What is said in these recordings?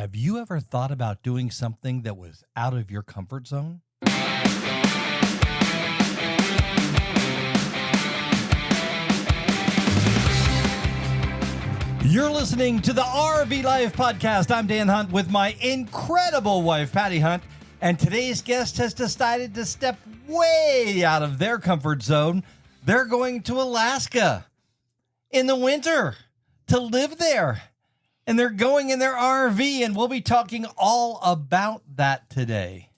Have you ever thought about doing something that was out of your comfort zone? You're listening to the RV Life Podcast. I'm Dan Hunt with my incredible wife, Patty Hunt. And today's guest has decided to step way out of their comfort zone. They're going to Alaska in the winter to live there. And they're going in their RV, and we'll be talking all about that today.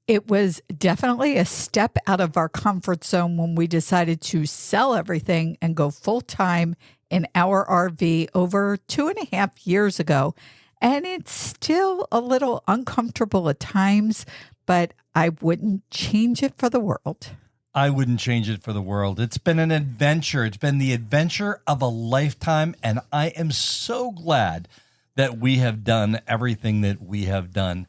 It was definitely a step out of our comfort zone when we decided to sell everything and go full-time in our RV over 2.5 years ago. And it's still a little uncomfortable at times, but I wouldn't change it for the world. I wouldn't change it for the world. It's been an adventure. It's been the adventure of a lifetime, and I am so glad that we have done everything that we have done,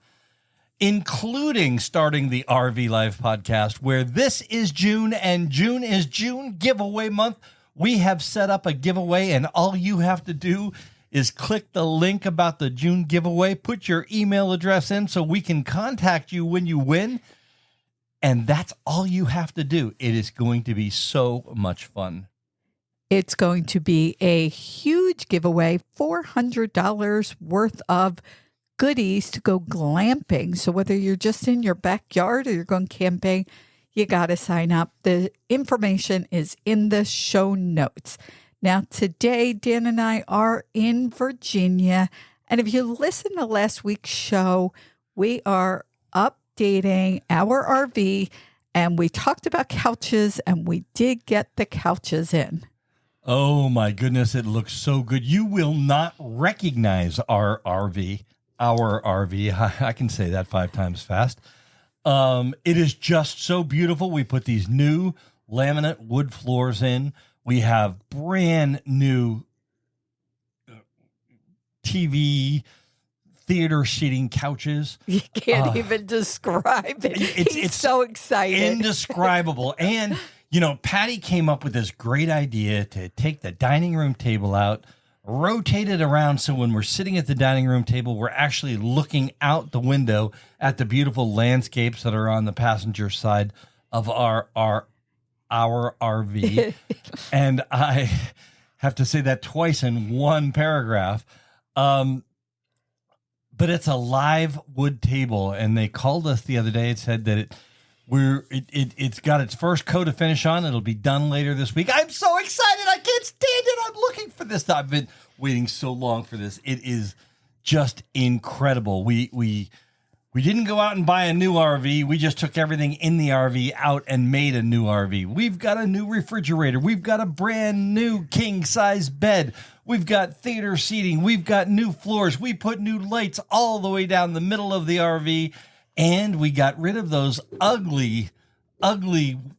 including starting the RV Life Podcast, where this is June, and June is June giveaway month. We have set up a giveaway, and all you have to do is click the link about the June giveaway, put your email address in so we can contact you when you win. And that's all you have to do. It is going to be so much fun. It's going to be a huge giveaway, $400 worth of goodies to go glamping. So whether you're just in your backyard or you're going camping, you got to sign up. The information is in the show notes. Now, today, Dan and I are in Virginia. And if you listen to last week's show, we are updating our RV, and we talked about couches, and we did get the couches in. Oh my goodness, it looks so good. You will not recognize our RV. I can say that 5 times fast. It is just so beautiful. We put these new laminate wood floors in. We have brand new TV theater seating couches. You can't even describe it. It's so excited. Indescribable. And, you know, Patty came up with this great idea to take the dining room table out, rotate it around so when we're sitting at the dining room table, we're actually looking out the window at the beautiful landscapes that are on the passenger side of our RV. And I have to say that twice in one paragraph. But it's a live wood table, and they called us the other day and said that it's got its first coat of finish on. It'll be done later this week. I'm so excited. I can't stand it. I'm looking for this. I've been waiting so long for this. It is just incredible. We didn't go out and buy a new RV. We just took everything in the RV out and made a new RV. We've got a new refrigerator. We've got a brand new king-size bed. We've got theater seating. We've got new floors. We put new lights all the way down the middle of the RV. And we got rid of those ugly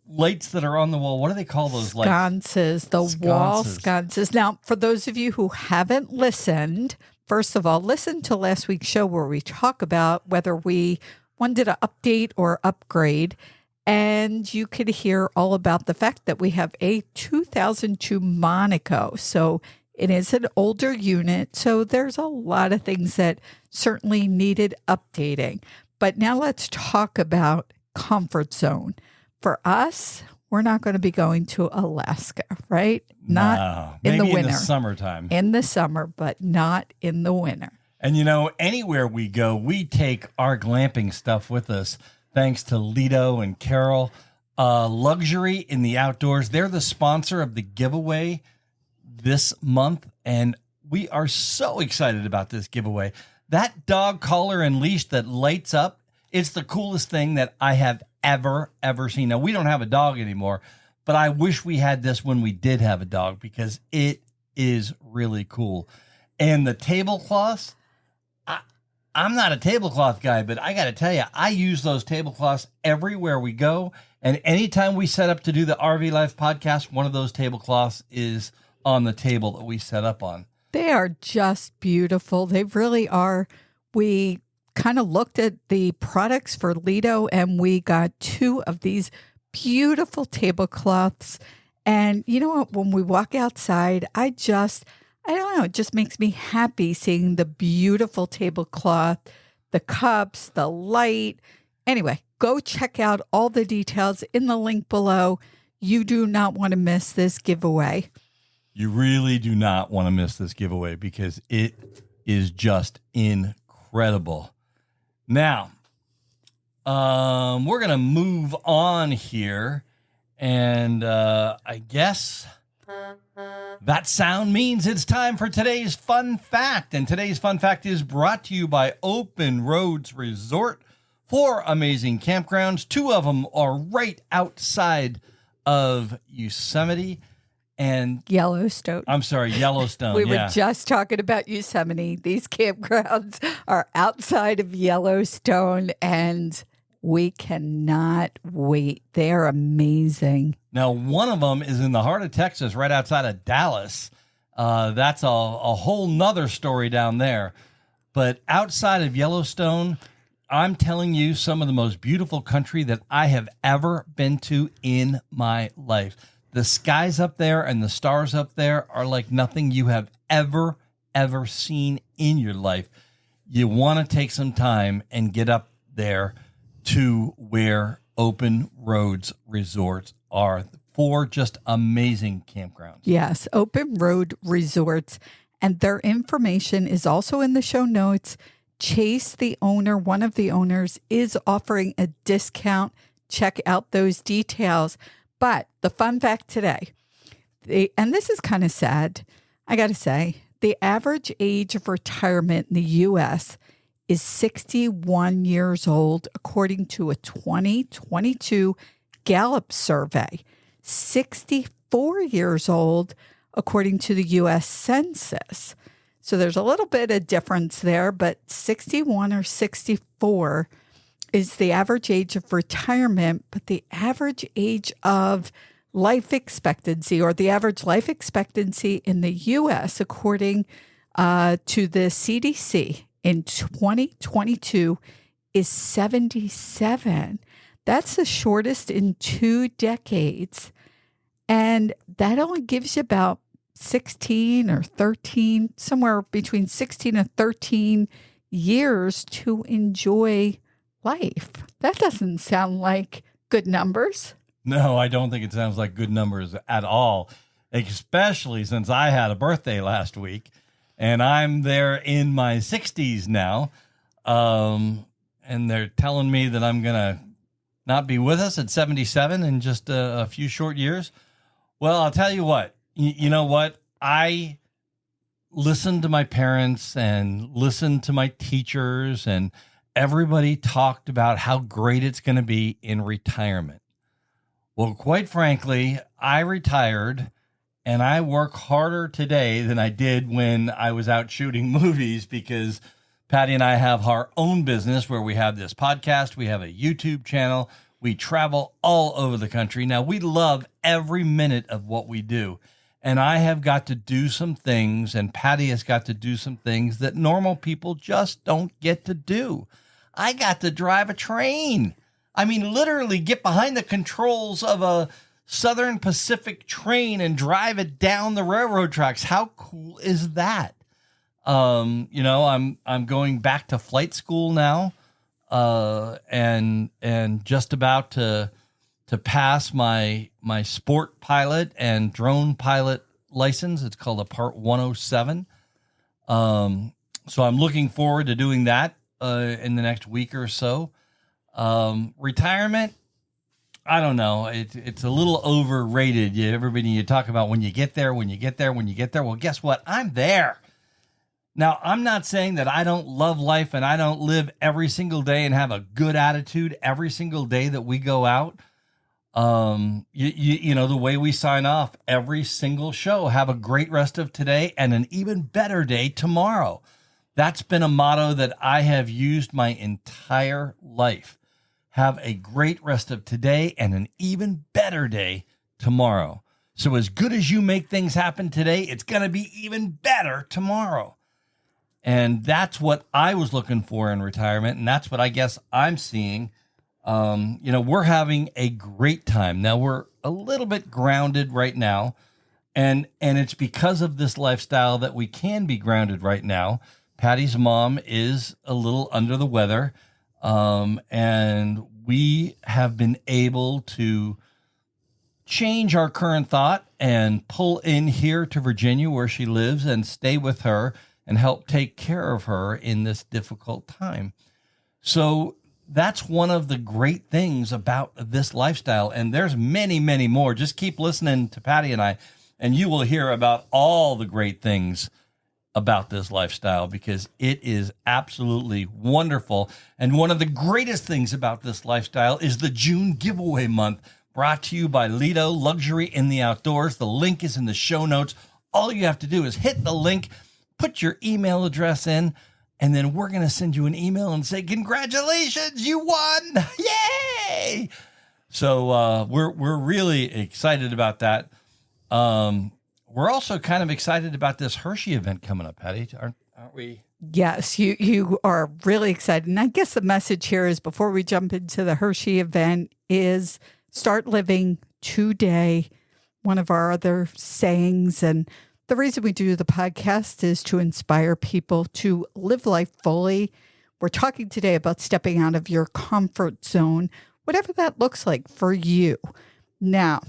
lights that are on the wall. What do they call those lights? Sconces, wall sconces. Now, for those of you who haven't listened, first of all, listen to last week's show where we talk about whether we wanted to update or upgrade. And you could hear all about the fact that we have a 2002 Monaco. So it is an older unit. So there's a lot of things that certainly needed updating. But now let's talk about comfort zone. For us, we're not going to be going to Alaska, right? Not in the winter. Maybe in the summertime. In the summer, but not in the winter. And, you know, anywhere we go, we take our glamping stuff with us, thanks to Lido and Carol. Luxury in the Outdoors. They're the sponsor of the giveaway this month, and we are so excited about this giveaway. That dog collar and leash that lights up, it's the coolest thing that I have ever seen. Now, we don't have a dog anymore, but I wish we had this when we did have a dog because it is really cool. And the tablecloths, I'm not a tablecloth guy, but I got to tell you, I use those tablecloths everywhere we go. And anytime we set up to do the RV Life Podcast, one of those tablecloths is on the table that we set up on. They are just beautiful. They really are. We kind of looked at the products for Lido, and we got 2 of these beautiful tablecloths. And you know what? When we walk outside, I I don't know. It just makes me happy seeing the beautiful tablecloth, the cups, the light. Anyway, go check out all the details in the link below. You do not want to miss this giveaway. You really do not want to miss this giveaway because it is just incredible. Now, we're going to move on here, and I guess that sound means it's time for today's fun fact. And today's fun fact is brought to you by Open Roads Resort. 4 amazing campgrounds. 2 of them are right outside of Yosemite and Yellowstone. I'm sorry, Yellowstone. We were just talking about Yosemite. These campgrounds are outside of Yellowstone, and we cannot wait. They're amazing. Now, one of them is in the heart of Texas, right outside of Dallas. That's a whole nother story down there. But outside of Yellowstone, I'm telling you, some of the most beautiful country that I have ever been to in my life. The skies up there and the stars up there are like nothing you have ever seen in your life. You want to take some time and get up there to where Open Roads Resorts are. 4 just amazing campgrounds. Yes, Open Road Resorts. And their information is also in the show notes. Chase, the owner, one of the owners, is offering a discount. Check out those details. But the fun fact today, and this is kind of sad, I got to say, the average age of retirement in the U.S. is 61 years old, according to a 2022 Gallup survey. 64 years old, according to the U.S. Census. So there's a little bit of difference there, but 61 or 64 is the average age of retirement, but the average age of life expectancy, or the average life expectancy in the U.S., according to the CDC in 2022, is 77. That's the shortest in 2 decades. And that only gives you about 16 or 13, somewhere between 16 and 13 years to enjoy life. That doesn't sound like good numbers. No, I don't think it sounds like good numbers at all, especially since I had a birthday last week and I'm there in my 60s now. And they're telling me that I'm going to not be with us at 77 in just a few short years. Well, I'll tell you what, you know what? I listened to my parents and listened to my teachers, and everybody talked about how great it's going to be in retirement. Well, quite frankly, I retired and I work harder today than I did when I was out shooting movies, because Patty and I have our own business where we have this podcast. We have a YouTube channel. We travel all over the country. Now, we love every minute of what we do. And I have got to do some things, and Patty has got to do some things that normal people just don't get to do. I got to drive a train. I mean, literally get behind the controls of a Southern Pacific train and drive it down the railroad tracks. How cool is that? I'm going back to flight school now, and just about to pass my sport pilot and drone pilot license. It's called a Part 107. So I'm looking forward to doing that in the next week or so. Retirement, I don't know. It's a little overrated. You talk about when you get there. Well, guess what? I'm there. Now, I'm not saying that I don't love life and I don't live every single day and have a good attitude every single day that we go out. The way we sign off every single show, have a great rest of today and an even better day tomorrow. That's been a motto that I have used my entire life. Have a great rest of today and an even better day tomorrow. So as good as you make things happen today, it's going to be even better tomorrow. And that's what I was looking for in retirement. And that's what I guess I'm seeing. We're having a great time. Now, we're a little bit grounded right now And it's because of this lifestyle that we can be grounded right now. Patty's mom is a little under the weather, and we have been able to change our current thought and pull in here to Virginia where she lives and stay with her and help take care of her in this difficult time. So that's one of the great things about this lifestyle. And there's many, many more. Just keep listening to Patty and I, and you will hear about all the great things about this lifestyle, because it is absolutely wonderful. And one of the greatest things about this lifestyle is the June giveaway month, brought to you by Lido Luxury in the Outdoors. The link is in the show notes. All you have to do is hit the link, put your email address in, and then we're going to send you an email and say, congratulations, you won. Yay! So we're really excited about that. We're also kind of excited about this Hershey event coming up, Patty, aren't we? Yes, you are really excited. And I guess the message here is, before we jump into the Hershey event, is start living today. One of our other sayings, and the reason we do the podcast is to inspire people to live life fully. We're talking today about stepping out of your comfort zone, whatever that looks like for you. Now,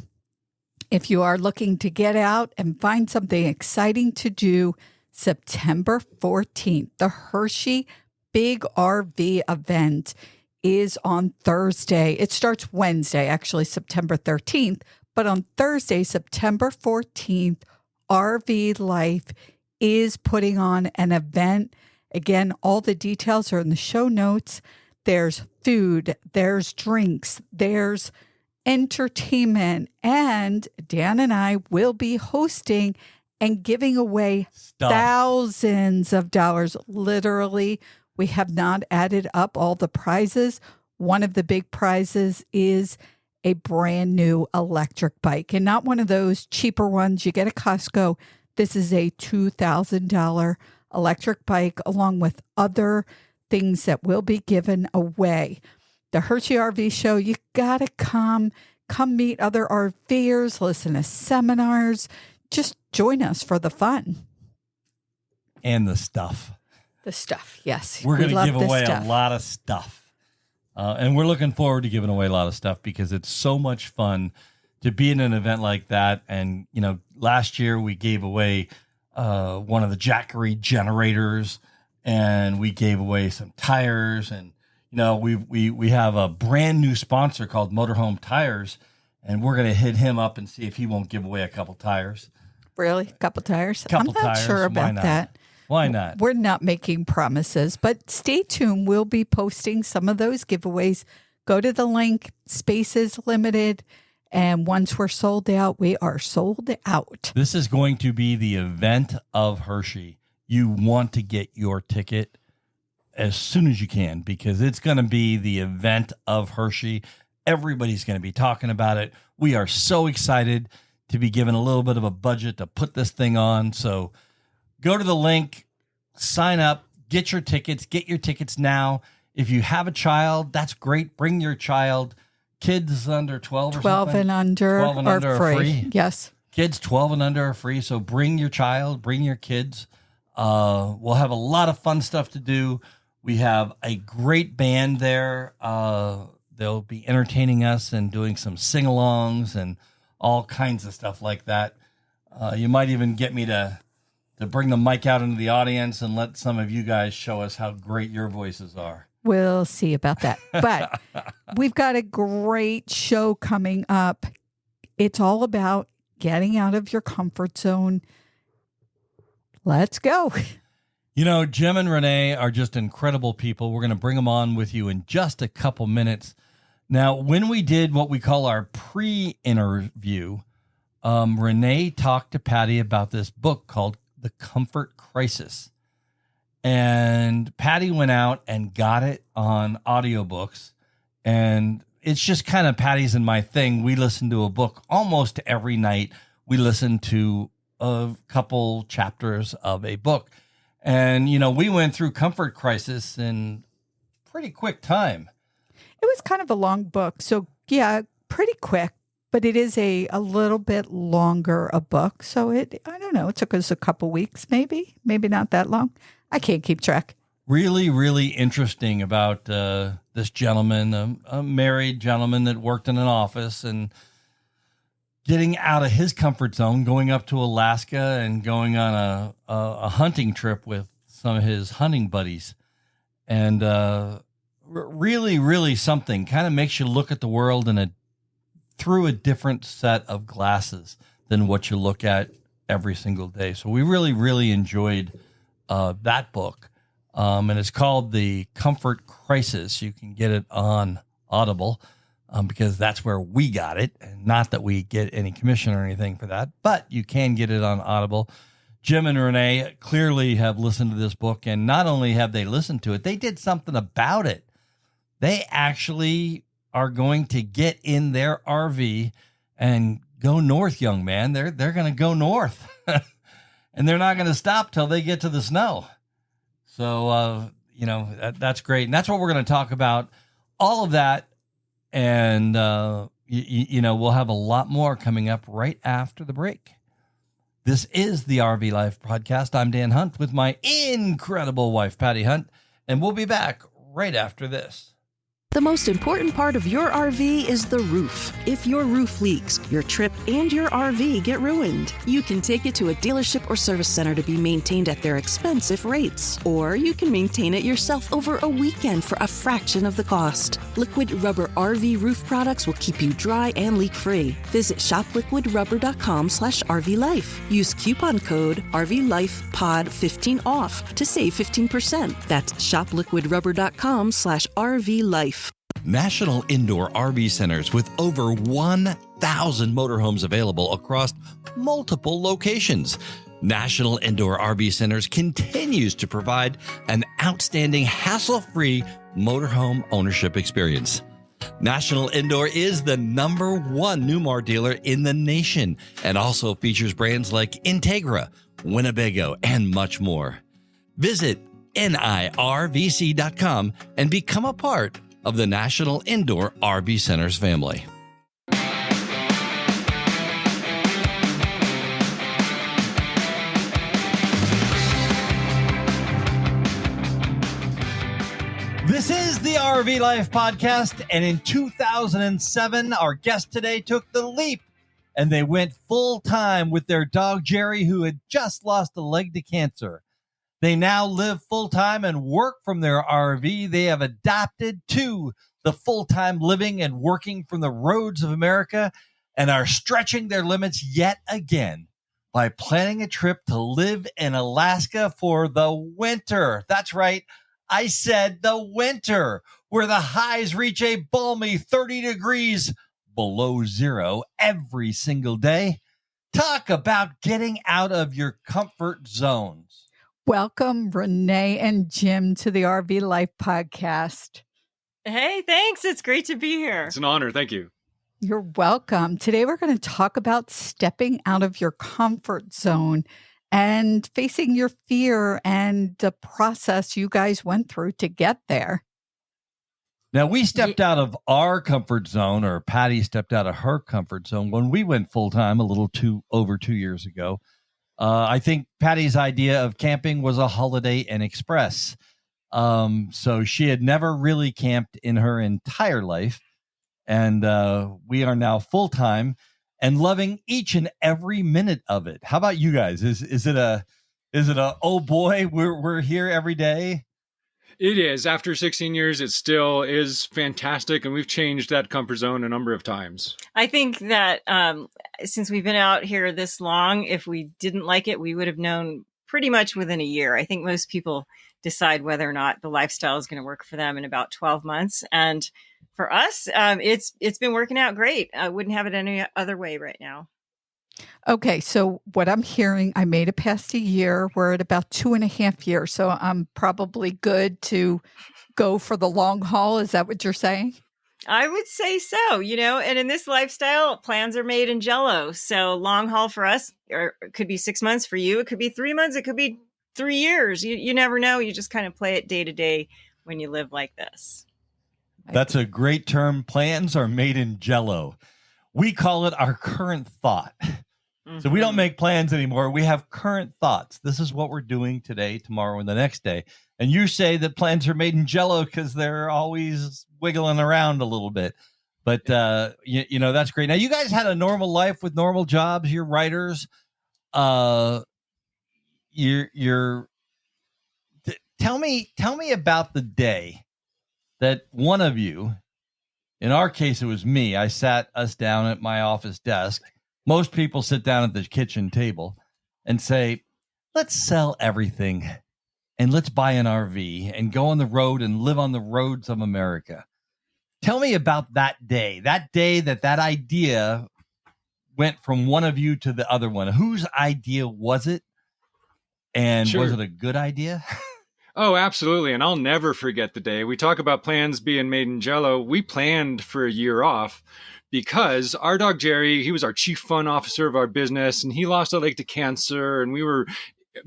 if you are looking to get out and find something exciting to do, September 14th, the Hershey Big RV event is on Thursday. It starts Wednesday, actually September 13th, but on Thursday, September 14th, RV Life is putting on an event. Again, all the details are in the show notes. There's food, there's drinks, there's entertainment, and Dan and I will be hosting and giving away thousands of dollars. Literally, we have not added up all the prizes. One of the big prizes is a brand new electric bike, and not one of those cheaper ones you get at Costco. This is a $2,000 electric bike, along with other things that will be given away. The Hershey RV show, you got to come meet other RVers, listen to seminars, just join us for the fun. And the stuff. The stuff, yes. We're going to give away a lot of stuff. And we're looking forward to giving away a lot of stuff, because it's so much fun to be in an event like that. And, you know, last year we gave away one of the Jackery generators, and we gave away some tires. And, you know, we have a brand new sponsor called Motorhome Tires, and we're going to hit him up and see if he won't give away a couple tires. Really? A couple tires? I'm not sure about that. Why not? We're not making promises, but stay tuned. We'll be posting some of those giveaways. Go to the link. Space is limited. And once we're sold out, we are sold out. This is going to be the event of Hershey. You want to get your ticket as soon as you can, because it's going to be the event of Hershey. Everybody's going to be talking about it. We are so excited to be given a little bit of a budget to put this thing on. So go to the link, sign up, get your tickets now. If you have a child, that's great. Bring your child. Kids under 12 or 12 something. and under, 12 and under are free. Yes. Kids 12 and under are free. So bring your child, bring your kids. We'll have a lot of fun stuff to do. We have a great band there. They'll be entertaining us and doing some sing-alongs and all kinds of stuff like that. You might even get me to bring the mic out into the audience and let some of you guys show us how great your voices are. We'll see about that. But we've got a great show coming up. It's all about getting out of your comfort zone. Let's go. You know, Jim and Renee are just incredible people. We're going to bring them on with you in just a couple minutes. Now, when we did what we call our pre-interview, Renee talked to Patty about this book called The Comfort Crisis. And Patty went out and got it on audiobooks. And it's just kind of Patty's and my thing. We listen to a book almost every night. We listen to a couple chapters of a book. And, you know, we went through Comfort Crisis in pretty quick time. It was kind of a long book. So, yeah, pretty quick. but it is a little bit longer a book. So I don't know, it took us a couple weeks, maybe not that long. I can't keep track. Really, really interesting about this gentleman, a married gentleman that worked in an office and getting out of his comfort zone, going up to Alaska and going on a hunting trip with some of his hunting buddies. And really, really something. Kind of makes you look at the world through a different set of glasses than what you look at every single day. So we really, really enjoyed that book. And it's called The Comfort Crisis. You can get it on Audible because that's where we got it. And not that we get any commission or anything for that, but you can get it on Audible. Jim and Renee clearly have listened to this book, and not only have they listened to it, they did something about it. They actually are going to get in their RV and go north, young man. They're going to go north, and they're not going to stop till they get to the snow. So, that's great. And that's what we're going to talk about, all of that. And, we'll have a lot more coming up right after the break. This is the RV Life Podcast. I'm Dan Hunt with my incredible wife, Patty Hunt, and we'll be back right after this. The most important part of your RV is the roof. If your roof leaks, your trip and your RV get ruined. You can take it to a dealership or service center to be maintained at their expensive rates. Or you can maintain it yourself over a weekend for a fraction of the cost. Liquid Rubber RV roof products will keep you dry and leak-free. Visit shopliquidrubber.com/RVLife. Use coupon code RVLifePod15 to save 15%. That's shopliquidrubber.com/RVLife. National Indoor RV Centers with over 1,000 motorhomes available across multiple locations. National Indoor RV Centers continues to provide an outstanding hassle-free motorhome ownership experience. National Indoor is the #1 Newmar dealer in the nation and also features brands like Integra, Winnebago, and much more. Visit NIRVC.com and become a part of the National Indoor RV Centers family. This is the RV Life Podcast, and in 2007, our guest today took the leap, and they went full-time with their dog, Jerry, who had just lost a leg to cancer. They now live full-time and work from their RV. They have adapted to the full-time living and working from the roads of America and are stretching their limits yet again by planning a trip to live in Alaska for the winter. That's right. I said the winter, where the highs reach a balmy 30 degrees below zero every single day. Talk about getting out of your comfort zones. Welcome, Renee and Jim, to the RV Life Podcast. Hey, thanks. It's great to be here. It's an honor. Thank you. You're welcome. Today, we're going to talk about stepping out of your comfort zone and facing your fear and the process you guys went through to get there. Now, we stepped out of our comfort zone, or Patty stepped out of her comfort zone when we went full-time over 2 years ago. I think Patty's idea of camping was a Holiday Inn Express. So she had never really camped in her entire life. And we are now full-time and loving each and every minute of it. How about you guys? Is it a oh boy, we're here every day? It is. After 16 years, it still is fantastic. And we've changed that comfort zone a number of times. I think that since we've been out here this long, if we didn't like it, we would have known pretty much within a year. I think most people decide whether or not the lifestyle is going to work for them in about 12 months. And for us, it's been working out great. I wouldn't have it any other way right now. Okay, so what I'm hearing, I made it past a year. We're at about 2.5 years. So I'm probably good to go for the long haul. Is that what you're saying? I would say so, and in this lifestyle, plans are made in Jell-O. So long haul for us, or it could be 6 months for you. It could be 3 months. It could be 3 years. You never know. You just kind of play it day to day when you live like this. That's a great term. Plans are made in Jell-O. We call it our current thought. So we don't make plans anymore. We have current thoughts. This is what we're doing today, tomorrow, and the next day. And you say that plans are made in jello because they're always wiggling around a little bit. But, you know, that's great. Now, you guys had a normal life with normal jobs. You're writers. Tell me about the day that one of you, in our case, it was me. I sat us down at my office desk. Most people sit down at the kitchen table and say, let's sell everything and let's buy an RV and go on the road and live on the roads of America. Tell me about that day that idea went from one of you to the other one. Whose idea was it? And Sure. Was it a good idea? Oh, absolutely. And I'll never forget the day. We talk about plans being made in jello. We planned for a year off because our dog Jerry, he was our chief fun officer of our business, and he lost a leg to cancer, and we were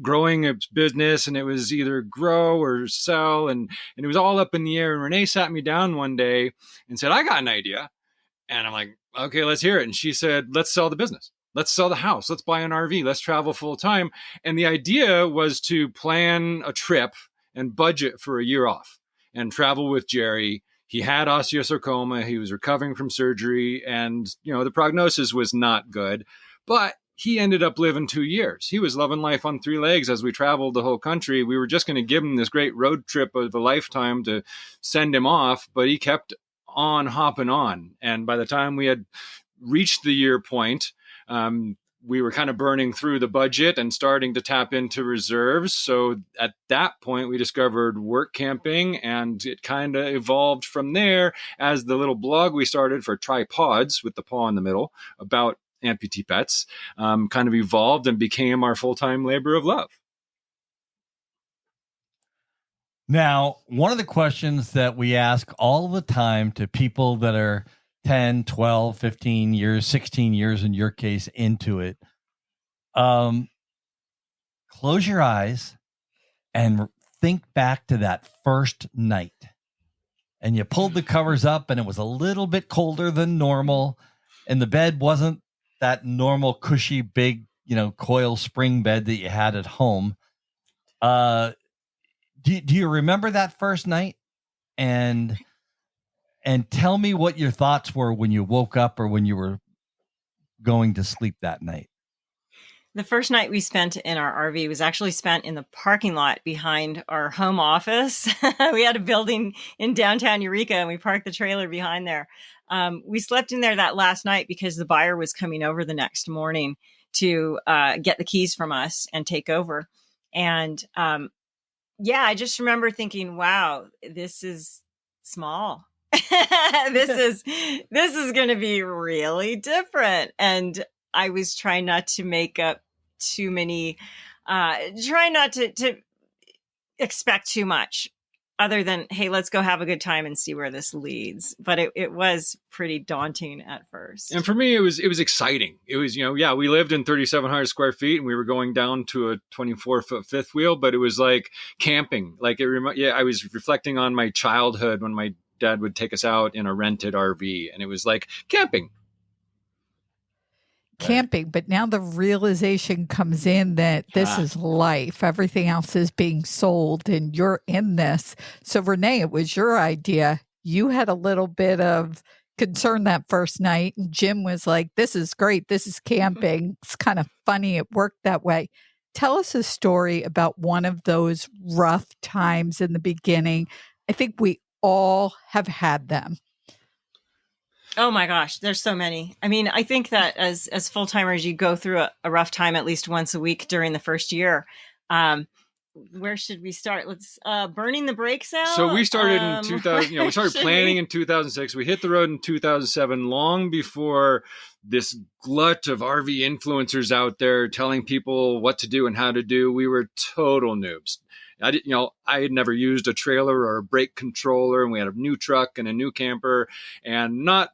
growing a business, and it was either grow or sell, and it was all up in the air. And Renee sat me down one day and said, I got an idea. And I'm like, okay, let's hear it. And she said, let's sell the business. Let's sell the house. Let's buy an RV. Let's travel full time. And the idea was to plan a trip and budget for a year off and travel with Jerry. He had osteosarcoma. He was recovering from surgery, and, you know, the prognosis was not good, but he ended up living 2 years. He was loving life on 3 legs as we traveled the whole country. We were just going to give him this great road trip of a lifetime to send him off, but he kept on hopping on. And by the time we had reached the year point, we were kind of burning through the budget and starting to tap into reserves. So at that point, we discovered Workamping, and it kind of evolved from there as the little blog we started for tripods with the paw in the middle about amputee pets kind of evolved and became our full-time labor of love. Now, one of the questions that we ask all the time to people that are 10, 12, 15 years, 16 years in your case into it, close your eyes and think back to that first night. And you pulled the covers up and it was a little bit colder than normal, and the bed wasn't that normal cushy big, you know, coil spring bed that you had at home. Do you remember that first night? And tell me what your thoughts were when you woke up or when you were going to sleep that night. The first night we spent in our RV was actually spent in the parking lot behind our home office. We had a building in downtown Eureka, and we parked the trailer behind there. We slept in there that last night because the buyer was coming over the next morning to get the keys from us and take over. And I just remember thinking, wow, this is small. This is going to be really different. And I was trying not to make up too many, trying not to expect too much other than, hey, let's go have a good time and see where this leads. But it was pretty daunting at first. And for me, it was exciting. It was, we lived in 3,700 square feet, and we were going down to a 24-foot fifth wheel, but it was like camping. Like I was reflecting on my childhood when my dad would take us out in a rented RV, and it was like camping. But now the realization comes in that this is life. Everything else is being sold, and you're in this. So Renee, it was your idea. You had a little bit of concern that first night, and Jim was like, this is great. This is camping. It's kind of funny. It worked that way. Tell us a story about one of those rough times in the beginning. I think we all have had them. Oh my gosh, there's so many. I mean, I think that as full-timers, you go through a rough time at least once a week during the first year. Where should we start? Let's burning the brakes out. So we started in 2000, we started planning in 2006. We hit the road in 2007, long before this glut of RV influencers out there telling people what to do and how to do. We were total noobs. I had never used a trailer or a brake controller, and we had a new truck and a new camper, and not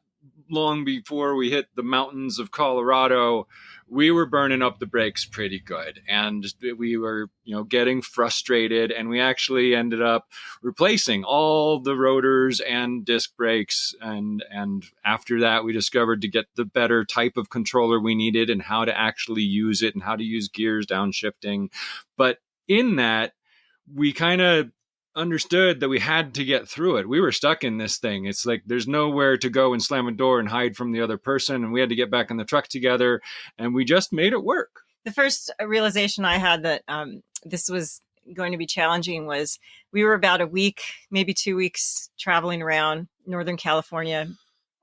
long before we hit the mountains of Colorado, we were burning up the brakes pretty good. And we were, getting frustrated. And we actually ended up replacing all the rotors and disc brakes. And after that, we discovered to get the better type of controller we needed and how to actually use it and how to use gears, downshifting. But in that, we kind of understood that we had to get through it. We were stuck in this thing. It's like there's nowhere to go and slam a door and hide from the other person. And we had to get back in the truck together, and we just made it work. The first realization I had that this was going to be challenging was we were about a week, maybe 2 weeks traveling around Northern California,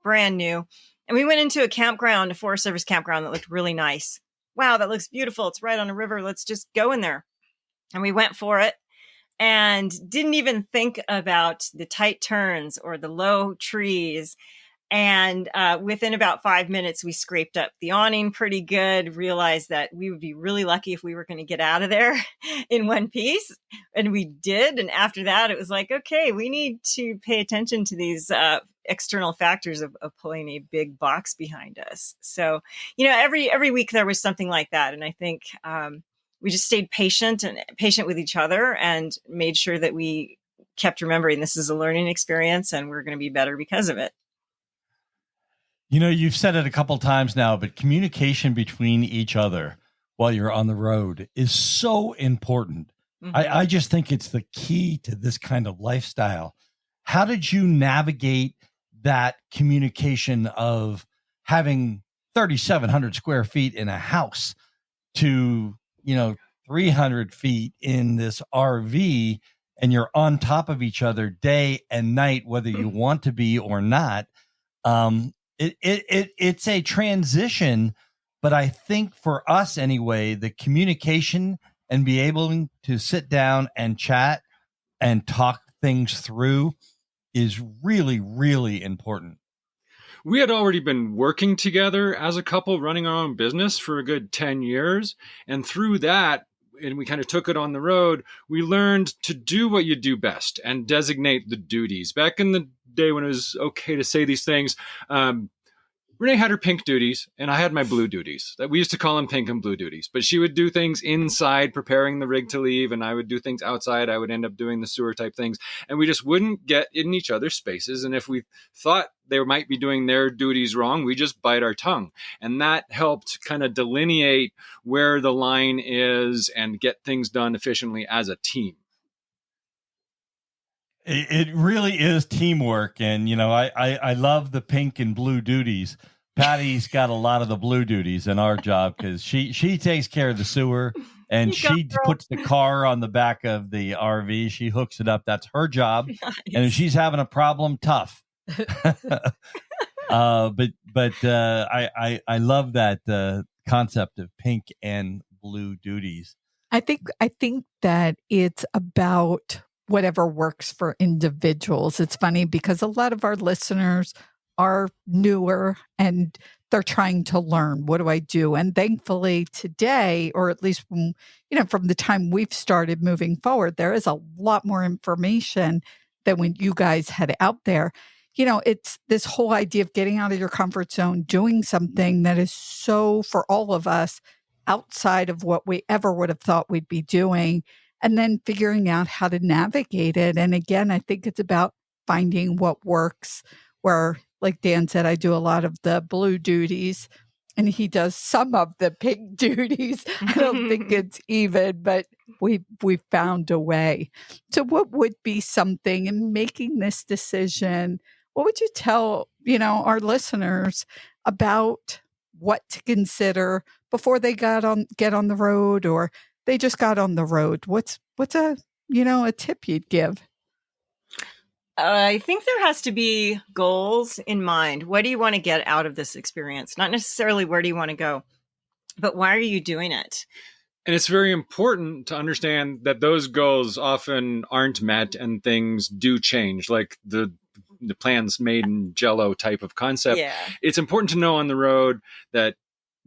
brand new. And we went into a Forest Service campground that looked really nice. Wow, that looks beautiful. It's right on a river. Let's just go in there. And we went for it. And didn't even think about the tight turns or the low trees. And within about 5 minutes, we scraped up the awning pretty good, realized that we would be really lucky if we were going to get out of there in one piece. And we did. And after that, it was like, okay, we need to pay attention to these external factors of pulling a big box behind us. So, every week there was something like that. And I think we just stayed patient with each other and made sure that we kept remembering this is a learning experience and we're going to be better because of it. You've said it a couple times now, but communication between each other while you're on the road is so important. Mm-hmm. I just think it's the key to this kind of lifestyle. How did you navigate that communication of having 3,700 square feet in a house to 300 feet in this RV, and you're on top of each other day and night, whether you want to be or not? It's a transition, but I think for us anyway, the communication and be able to sit down and chat and talk things through is really, really important. We had already been working together as a couple, running our own business for a good 10 years. And through that, and we kind of took it on the road, we learned to do what you do best and designate the duties. Back in the day when it was okay to say these things, Renee had her pink duties and I had my blue duties. We used to call them pink and blue duties, but she would do things inside preparing the rig to leave, and I would do things outside. I would end up doing the sewer type things, and we just wouldn't get in each other's spaces. And if we thought they might be doing their duties wrong, we just bite our tongue. And that helped kind of delineate where the line is and get things done efficiently as a team. It really is teamwork. And, I love the pink and blue duties. Patty's got a lot of the blue duties in our job because she takes care of the sewer and she puts the car on the back of the RV. She hooks it up. That's her job. Nice. And if she's having a problem, tough. But I love that concept of pink and blue duties. I think that it's about whatever works for individuals. It's funny because a lot of our listeners are newer and they're trying to learn. What do I do? And thankfully today, or at least from the time we've started moving forward, there is a lot more information than when you guys had out there. It's this whole idea of getting out of your comfort zone, doing something that is so, for all of us, outside of what we ever would have thought we'd be doing, and then figuring out how to navigate it. And again, I think it's about finding what works, where, like Dan said, I do a lot of the blue duties and he does some of the pink duties. I don't think it's even, but we found a way. So what would be something in making this decision? What would you tell, our listeners about what to consider before they get on the road, or they just got on the road? What's a tip you'd give? I think there has to be goals in mind. What do you want to get out of this experience? Not necessarily where do you want to go, but why are you doing it? And it's very important to understand that those goals often aren't met and things do change, like the plans made in Jell-O type of concept. Yeah. It's important to know on the road that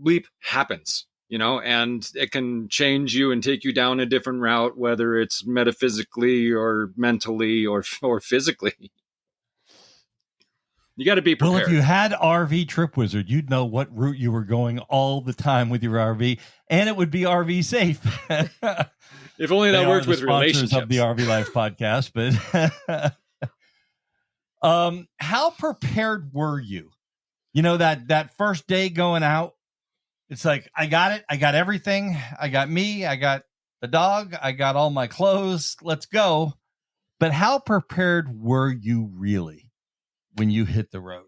bleep happens. And it can change you and take you down a different route, whether it's metaphysically or mentally or physically. You got to be prepared. Well, if you had RV Trip Wizard, you'd know what route you were going all the time with your RV, and it would be RV safe. If only that worked with relationships. Of the RV Life podcast, but how prepared were you? You know, that first day going out, it's like, I got it. I got everything. I got me. I got the dog. I got all my clothes. Let's go. But how prepared were you really when you hit the road?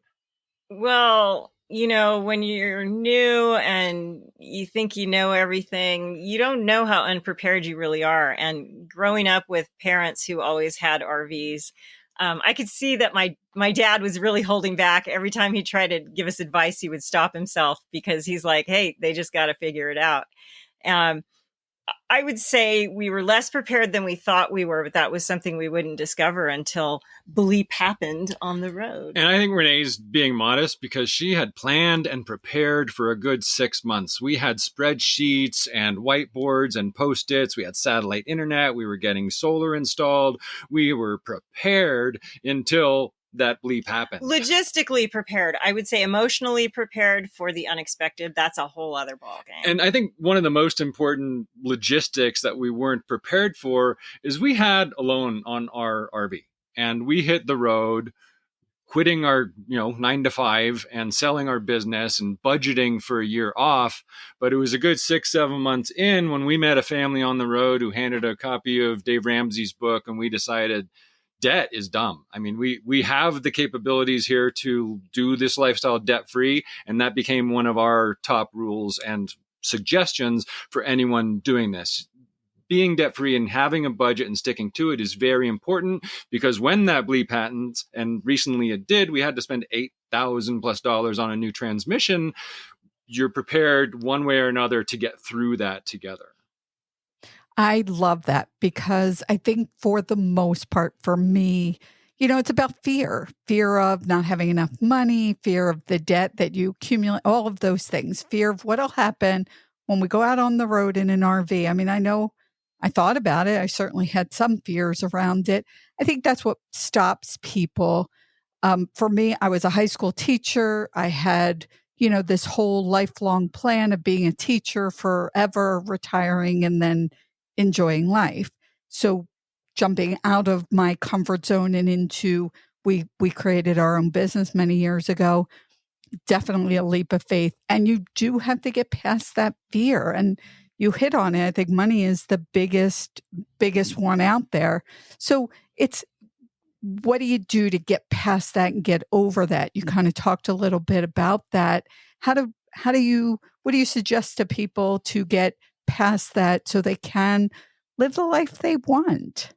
Well, you know, when you're new and you think you know everything, you don't know how unprepared you really are. And growing up with parents who always had RVs, I could see that my dad was really holding back. Every time he tried to give us advice, he would stop himself because he's like, hey, they just got to figure it out. I would say we were less prepared than we thought we were, but that was something we wouldn't discover until bleep happened on the road. And I think Renee's being modest because she had planned and prepared for a good 6 months. We had spreadsheets and whiteboards and Post-its. We had satellite internet. We were getting solar installed. We were prepared until that bleep happened. Logistically prepared. I would say emotionally prepared for the unexpected. That's a whole other ballgame. And I think one of the most important logistics that we weren't prepared for is we had a loan on our RV and we hit the road quitting our 9 to 5 and selling our business and budgeting for a year off. But it was a good 6-7 months in when we met a family on the road who handed a copy of Dave Ramsey's book, and we decided debt is dumb. I mean, we have the capabilities here to do this lifestyle debt free. And that became one of our top rules and suggestions for anyone doing this. Being debt free and having a budget and sticking to it is very important, because when that bleep happens, and recently it did, we had to spend $8,000+ on a new transmission. You're prepared one way or another to get through that together. I love that, because I think for the most part, for me, it's about fear of not having enough money, fear of the debt that you accumulate, all of those things, fear of what'll happen when we go out on the road in an RV. I mean, I know I thought about it. I certainly had some fears around it. I think that's what stops people. For me, I was a high school teacher. I had, this whole lifelong plan of being a teacher forever, retiring, and then enjoying life. So jumping out of my comfort zone and into, we created our own business many years ago, definitely a leap of faith. And you do have to get past that fear. And you hit on it. I think money is the biggest one out there. So it's, what do you do to get past that and get over that? You kind of talked a little bit about that. What do you suggest to people to get past that so they can live the life they want?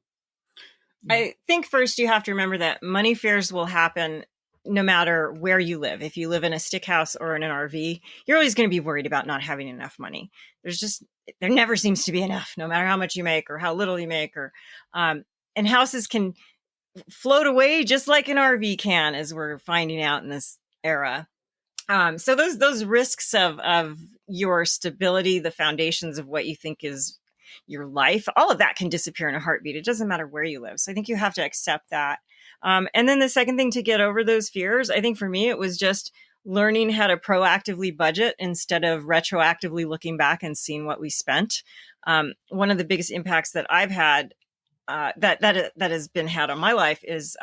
I think first you have to remember that money fears will happen no matter where you live. If you live in a stick house or in an RV, you're always going to be worried about not having enough money. There never seems to be enough, no matter how much you make or how little you make, and houses can float away just like an RV can, as we're finding out in this era. So those risks of your stability, the foundations of what you think is your life, all of that can disappear in a heartbeat. It doesn't matter where you live. So I think you have to accept that. And then the second thing to get over those fears, I think for me, it was just learning how to proactively budget instead of retroactively looking back and seeing what we spent. One of the biggest impacts that I've had that has been had on my life is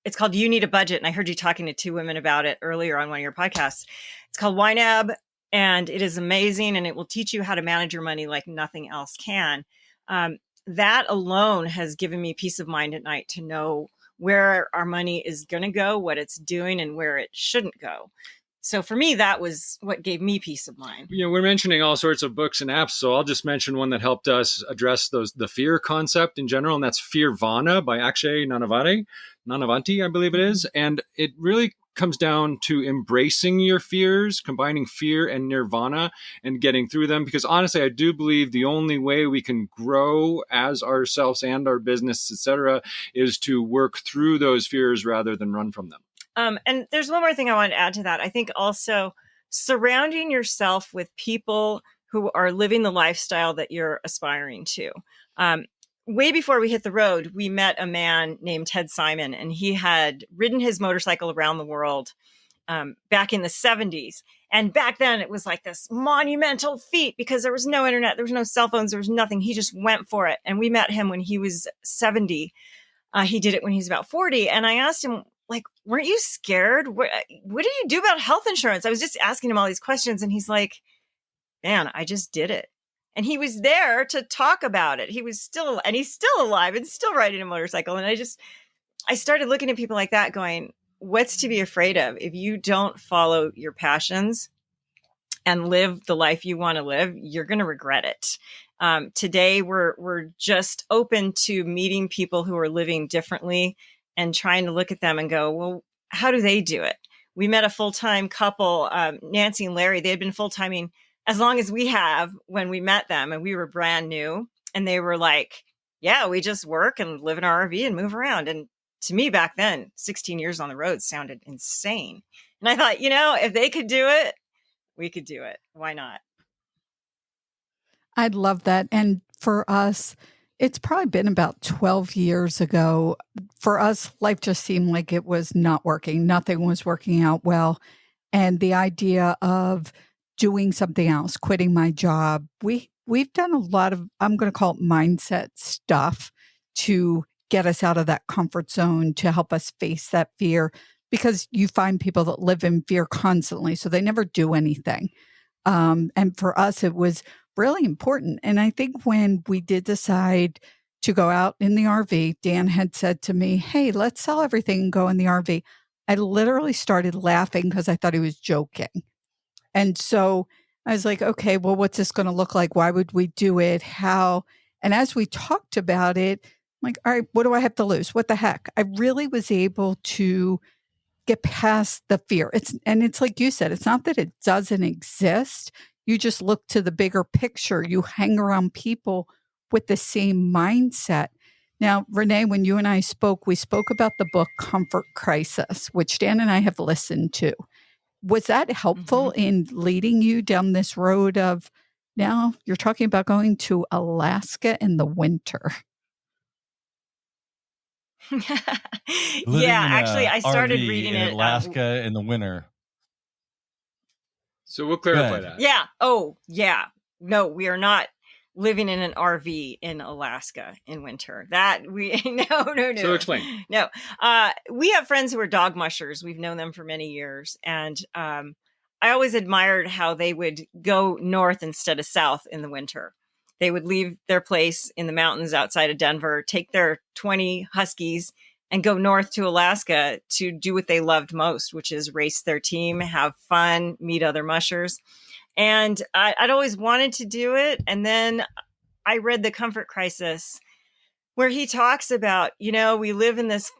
it's called You Need a Budget. And I heard you talking to 2 women about it earlier on one of your podcasts. It's called YNAB, and it is amazing. And it will teach you how to manage your money like nothing else can. That alone has given me peace of mind at night to know where our money is going to go, what it's doing, and where it shouldn't go. So for me, that was what gave me peace of mind. We're mentioning all sorts of books and apps, so I'll just mention one that helped us address the fear concept in general, and that's Fearvana by Akshay Nanavanti, I believe it is. And it really comes down to embracing your fears, combining fear and nirvana, and getting through them. Because honestly, I do believe the only way we can grow as ourselves and our business, etc., is to work through those fears rather than run from them. And there's one more thing I want to add to that. I think also surrounding yourself with people who are living the lifestyle that you're aspiring to. way before we hit the road, we met a man named Ted Simon, and he had ridden his motorcycle around the world back in the 70s. And back then it was like this monumental feat because there was no internet, there was no cell phones, there was nothing. He just went for it. And we met him when he was 70. He did it when he was about 40. And I asked him, like, weren't you scared? What do you do about health insurance? I was just asking him all these questions. And he's like, man, I just did it. And he was there to talk about it. He's still alive and still riding a motorcycle. And I started looking at people like that going, what's to be afraid of? If you don't follow your passions and live the life you want to live, you're going to regret it. Today, we're just open to meeting people who are living differently and trying to look at them and go, well, how do they do it? We met a full-time couple, Nancy and Larry. They had been full-timing as long as we have when we met them, and we were brand new. And they were like, yeah, we just work and live in our RV and move around. And to me back then, 16 years on the road sounded insane. And I thought, if they could do it, we could do it. Why not? I'd love that. And for us, it's probably been about 12 years ago. For us, life just seemed like it was not working. Nothing was working out well. And the idea of doing something else, quitting my job, we've done a lot of, I'm going to call it mindset stuff to get us out of that comfort zone, to help us face that fear, because you find people that live in fear constantly, so they never do anything. And for us, it was really important. And I think when we did decide to go out in the RV, Dan had said to me, hey, let's sell everything and go in the RV. I literally started laughing because I thought he was joking. And so I was like, okay, well, what's this going to look like? Why would we do it? How? And as we talked about it, I'm like, all right, what do I have to lose? What the heck? I really was able to get past the fear. It's like you said, it's not that it doesn't exist. You just look to the bigger picture. You hang around people with the same mindset. Now, Rene, when you and I spoke, we spoke about the book Comfort Crisis, which Dan and I have listened to. Was that helpful in leading you down this road of, now you're talking about going to Alaska in the winter? Yeah, actually, I started RV reading in it. Alaska in the winter. So we'll clarify that. Yeah. Oh, yeah. No, we are not living in an RV in Alaska in winter. No. So explain. No. We have friends who are dog mushers. We've known them for many years. And I always admired how they would go north instead of south in the winter. They would leave their place in the mountains outside of Denver, take their 20 Huskies, and go north to Alaska to do what they loved most, which is race their team, have fun, meet other mushers. And I'd always wanted to do it. And then I read The Comfort Crisis, where he talks about, we live in this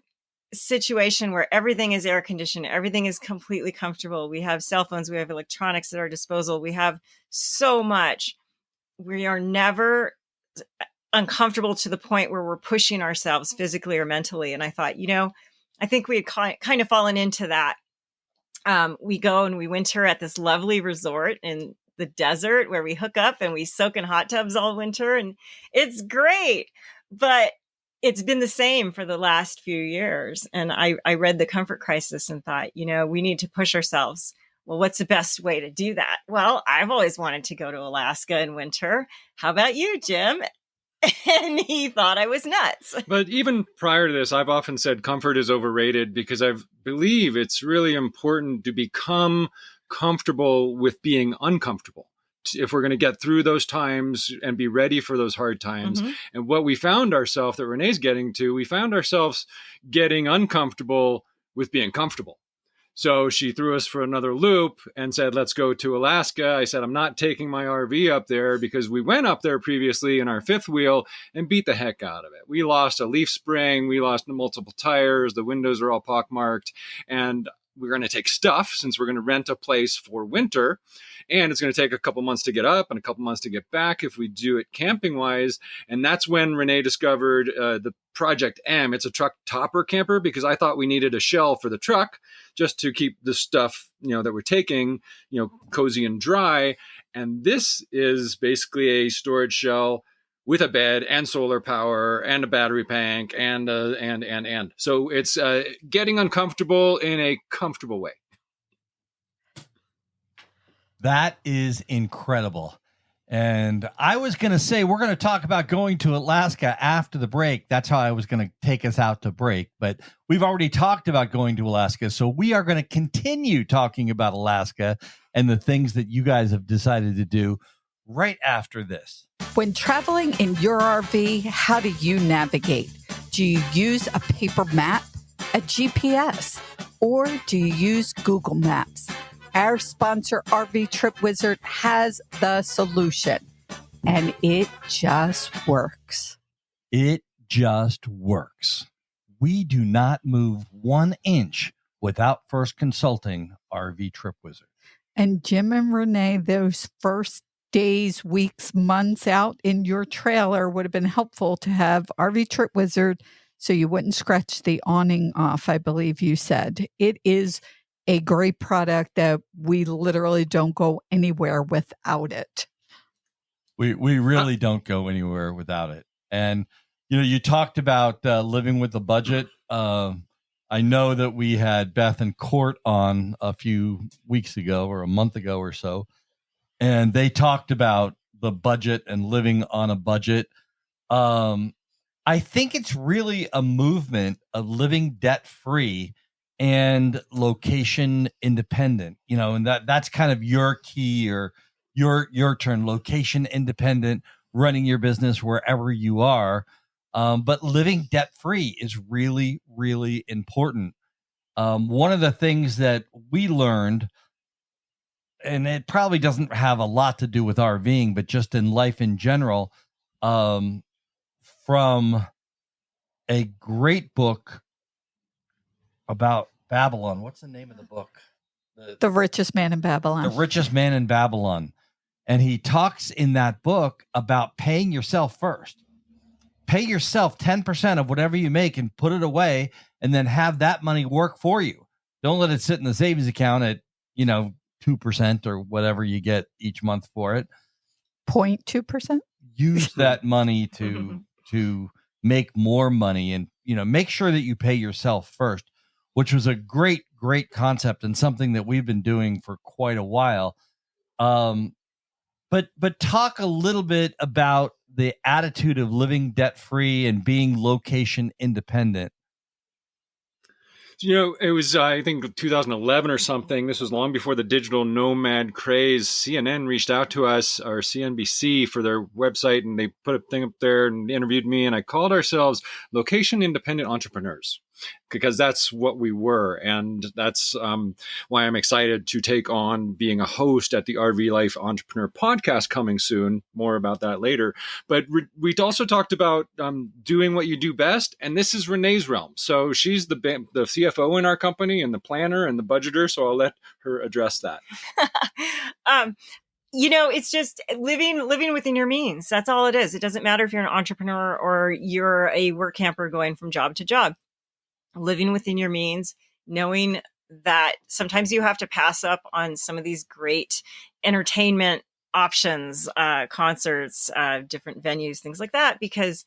situation where everything is air conditioned, everything is completely comfortable. We have cell phones, we have electronics at our disposal. We have so much. We are never uncomfortable to the point where we're pushing ourselves physically or mentally. And I thought, I think we had kind of fallen into that. We go and we winter at this lovely resort in the desert where we hook up and we soak in hot tubs all winter. And it's great, but it's been the same for the last few years. And I read The Comfort Crisis and thought, we need to push ourselves. Well, what's the best way to do that? Well, I've always wanted to go to Alaska in winter. How about you, Jim? And he thought I was nuts. But even prior to this, I've often said comfort is overrated because I believe it's really important to become comfortable with being uncomfortable if we're going to get through those times and be ready for those hard times. Mm-hmm. And what we found ourselves, that Renee's getting to, we found ourselves getting uncomfortable with being comfortable. So she threw us for another loop and said, let's go to Alaska. I said, I'm not taking my RV up there because we went up there previously in our fifth wheel and beat the heck out of it. We lost a leaf spring. We lost multiple tires. The windows are all pockmarked. And we're going to take stuff since we're going to rent a place for winter. And it's going to take a couple months to get up and a couple months to get back if we do it camping wise. And that's when Renee discovered the Project M. It's a truck topper camper because I thought we needed a shell for the truck just to keep the stuff, that we're taking, cozy and dry. And this is basically a storage shell with a bed and solar power and a battery pack and. So it's getting uncomfortable in a comfortable way. That is incredible. And I was going to say, we're going to talk about going to Alaska after the break. That's how I was going to take us out to break. But we've already talked about going to Alaska. So we are going to continue talking about Alaska and the things that you guys have decided to do right after this. When traveling in your RV, how do you navigate? Do you use a paper map, a GPS, or do you use Google Maps? Our sponsor, RV Trip Wizard, has the solution, and it just works. It just works. We do not move 1 inch without first consulting RV Trip Wizard. And Jim and Renee, those first days, weeks, months out in your trailer would have been helpful to have RV Trip Wizard so you wouldn't scratch the awning off, I believe you said. It is a great product that we literally don't go anywhere without it. We really don't go anywhere without it. And, you talked about living with a budget. I know that we had Beth and Court on a few weeks ago or a month ago or so, and they talked about the budget and living on a budget. I think it's really a movement of living debt-free and location independent, and that's kind of your key or your turn, location independent, running your business wherever you are. But living debt free is really, really important. One of the things that we learned, and it probably doesn't have a lot to do with RVing, but just in life in general, from a great book about Babylon. What's the name of the book? The Richest Man in Babylon. The Richest Man in Babylon. And he talks in that book about paying yourself first. Pay yourself 10% of whatever you make and put it away, and then have that money work for you. Don't let it sit in the savings account at, 2% or whatever you get each month for it. 0.2%? Use that money to make more money and, make sure that you pay yourself first, which was a great, great concept and something that we've been doing for quite a while. But talk a little bit about the attitude of living debt-free and being location independent. It was, I think, 2011 or something. This was long before the digital nomad craze. CNN reached out to us, or CNBC, for their website, and they put a thing up there and interviewed me. And I called ourselves Location Independent Entrepreneurs, because that's what we were. And that's why I'm excited to take on being a host at the RV Life Entrepreneur podcast coming soon. More about that later. But we also talked about doing what you do best. And this is Renee's realm. So she's the CFO in our company and the planner and the budgeter. So I'll let her address that. It's just living within your means. That's all it is. It doesn't matter if you're an entrepreneur or you're a work camper going from job to job. Living within your means, knowing that sometimes you have to pass up on some of these great entertainment options, concerts, different venues, things like that, because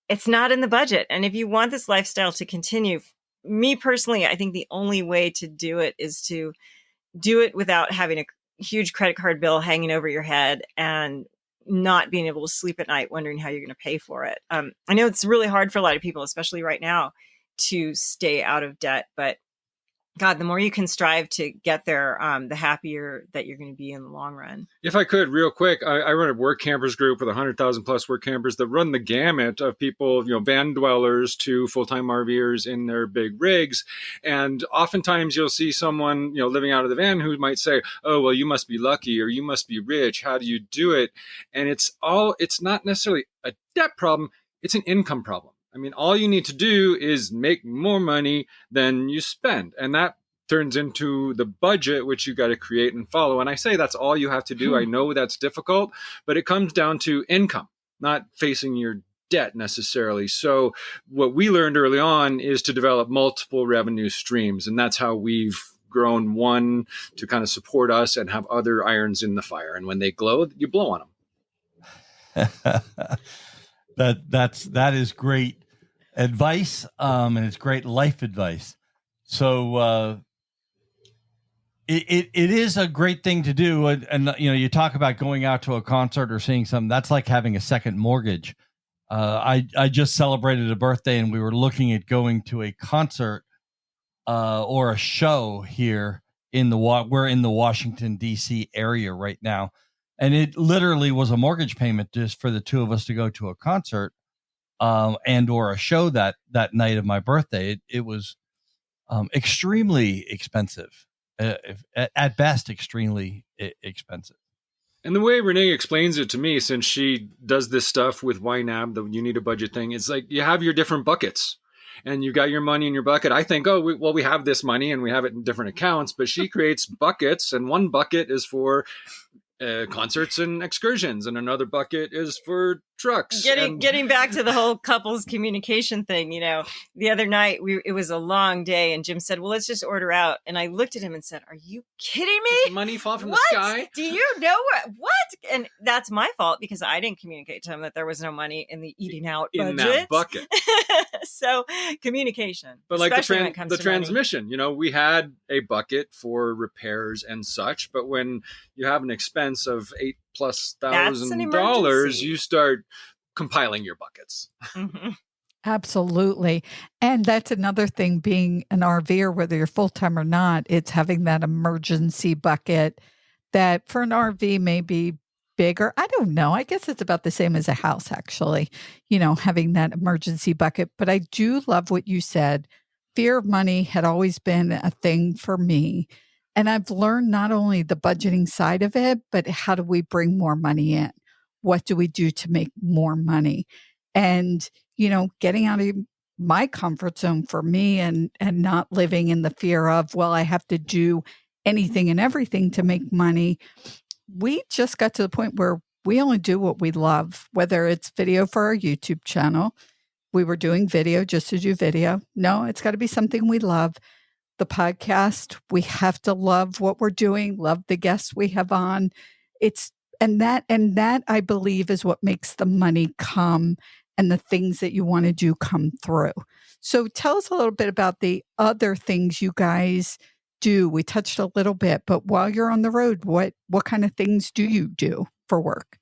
it's not in the budget. And if you want this lifestyle to continue, me personally, I think the only way to do it is to do it without having a huge credit card bill hanging over your head and not being able to sleep at night wondering how you're going to pay for it. I know it's really hard for a lot of people, especially right now, to stay out of debt, but God, the more you can strive to get there, the happier that you're going to be in the long run. If I could, real quick, I run a work campers group with 100,000 plus work campers that run the gamut of people, van dwellers to full-time RVers in their big rigs. And oftentimes you'll see someone, living out of the van who might say, oh, well, you must be lucky or you must be rich. How do you do it? And it's not necessarily a debt problem. It's an income problem. I mean, all you need to do is make more money than you spend. And that turns into the budget, which you got to create and follow. And I say that's all you have to do. I know that's difficult, but it comes down to income, not facing your debt necessarily. So what we learned early on is to develop multiple revenue streams. And that's how we've grown one to kind of support us and have other irons in the fire. And when they glow, you blow on them. That is great advice, and it's great life advice. So it is a great thing to do, and you talk about going out to a concert or seeing something. That's like having a second mortgage. I just celebrated a birthday, and we were looking at going to a concert or a show here we're in the Washington D.C. area right now, and it literally was a mortgage payment just for the two of us to go to a concert and or a show that night of my birthday. It was extremely expensive, at best, extremely expensive. And the way Renee explains it to me, since she does this stuff with YNAB, the you need a budget thing, it's like you have your different buckets and you got your money in your bucket. I think, we have this money and we have it in different accounts, but she creates buckets, and one bucket is for concerts and excursions, and another bucket is for trucks. Getting back to the whole couples communication thing, the other night it was a long day, and Jim said, well, let's just order out. And I looked at him and said, are you kidding me? Does money fall from the sky? Do you know what? And that's my fault, because I didn't communicate to him that there was no money in the eating out budget. In that bucket. So communication. But like the transmission, we had a bucket for repairs and such, but when you have an expense of $8,000+, you start compiling your buckets. Mm-hmm. Absolutely. And that's another thing, being an RVer, whether you're full-time or not, it's having that emergency bucket that for an RV may be bigger. I don't know. I guess it's about the same as a house, actually, having that emergency bucket. But I do love what you said. Fear of money had always been a thing for me. And I've learned not only the budgeting side of it, but how do we bring more money in? What do we do to make more money? And, getting out of my comfort zone for me and not living in the fear of, well, I have to do anything and everything to make money. We just got to the point where we only do what we love, whether it's video for our YouTube channel. We were doing video just to do video. No, it's got to be something we love. The podcast, we have to love what we're doing, love the guests we have on. And that I believe is what makes the money come and the things that you want to do come through. So tell us a little bit about the other things you guys do. We touched a little bit, but while you're on the road, what kind of things do you do for work?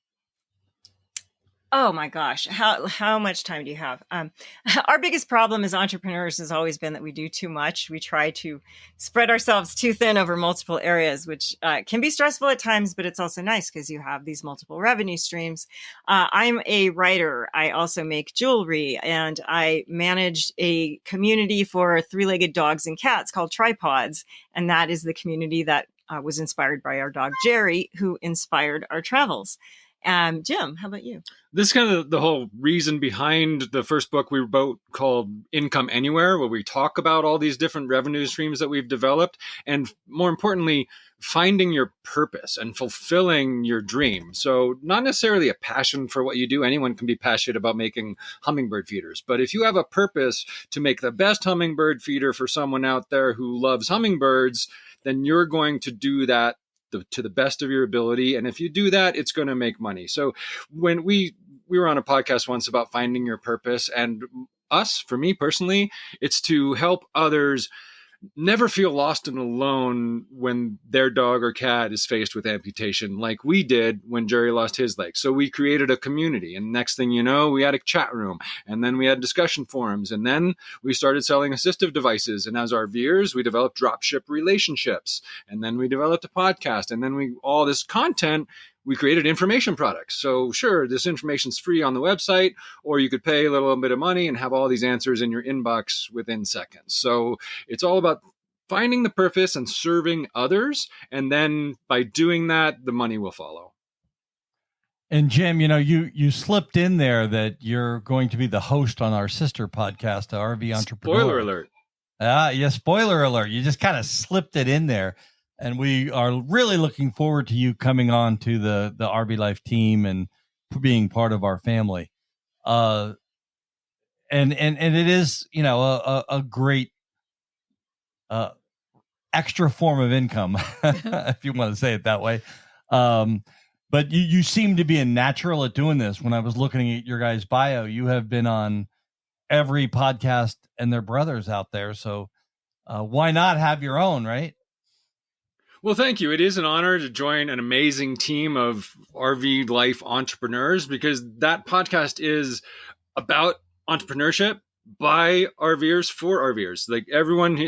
Oh my gosh. How much time do you have? Our biggest problem as entrepreneurs has always been that we do too much. We try to spread ourselves too thin over multiple areas, which can be stressful at times, but it's also nice because you have these multiple revenue streams. I'm a writer. I also make jewelry, and I manage a community for three-legged dogs and cats called Tripods. And that is the community that was inspired by our dog, Jerry, who inspired our travels. Jim, how about you? This is kind of the whole reason behind the first book we wrote called Income Anywhere, where we talk about all these different revenue streams that we've developed. And more importantly, finding your purpose and fulfilling your dream. So not necessarily a passion for what you do. Anyone can be passionate about making hummingbird feeders. But if you have a purpose to make the best hummingbird feeder for someone out there who loves hummingbirds, then you're going to do that to the best of your ability. And if you do that, it's going to make money. So when we were on a podcast once about finding your purpose, and for me personally, it's to help others never feel lost and alone when their dog or cat is faced with amputation, like we did when Jerry lost his leg. So we created a community, and next thing you know, we had a chat room, and then we had discussion forums, and then we started selling assistive devices. And as RVers, we developed dropship relationships, and then we developed a podcast, and then all this content. We created information products. So sure, this information's free on the website, or you could pay a little bit of money and have all these answers in your inbox within seconds. So it's all about finding the purpose and serving others. And then by doing that, the money will follow. And Jim, you slipped in there that you're going to be the host on our sister podcast, RV Entrepreneur. Spoiler alert. Yeah, spoiler alert. You just kind of slipped it in there. And we are really looking forward to you coming on to the RV Life team and being part of our family. And it is, a great extra form of income, if you want to say it that way. But you seem to be a natural at doing this. When I was looking at your guys' bio, you have been on every podcast and their brothers out there. So why not have your own, right? Well, thank you. It is an honor to join an amazing team of RV life entrepreneurs, because that podcast is about entrepreneurship by RVers for RVers. Like, everyone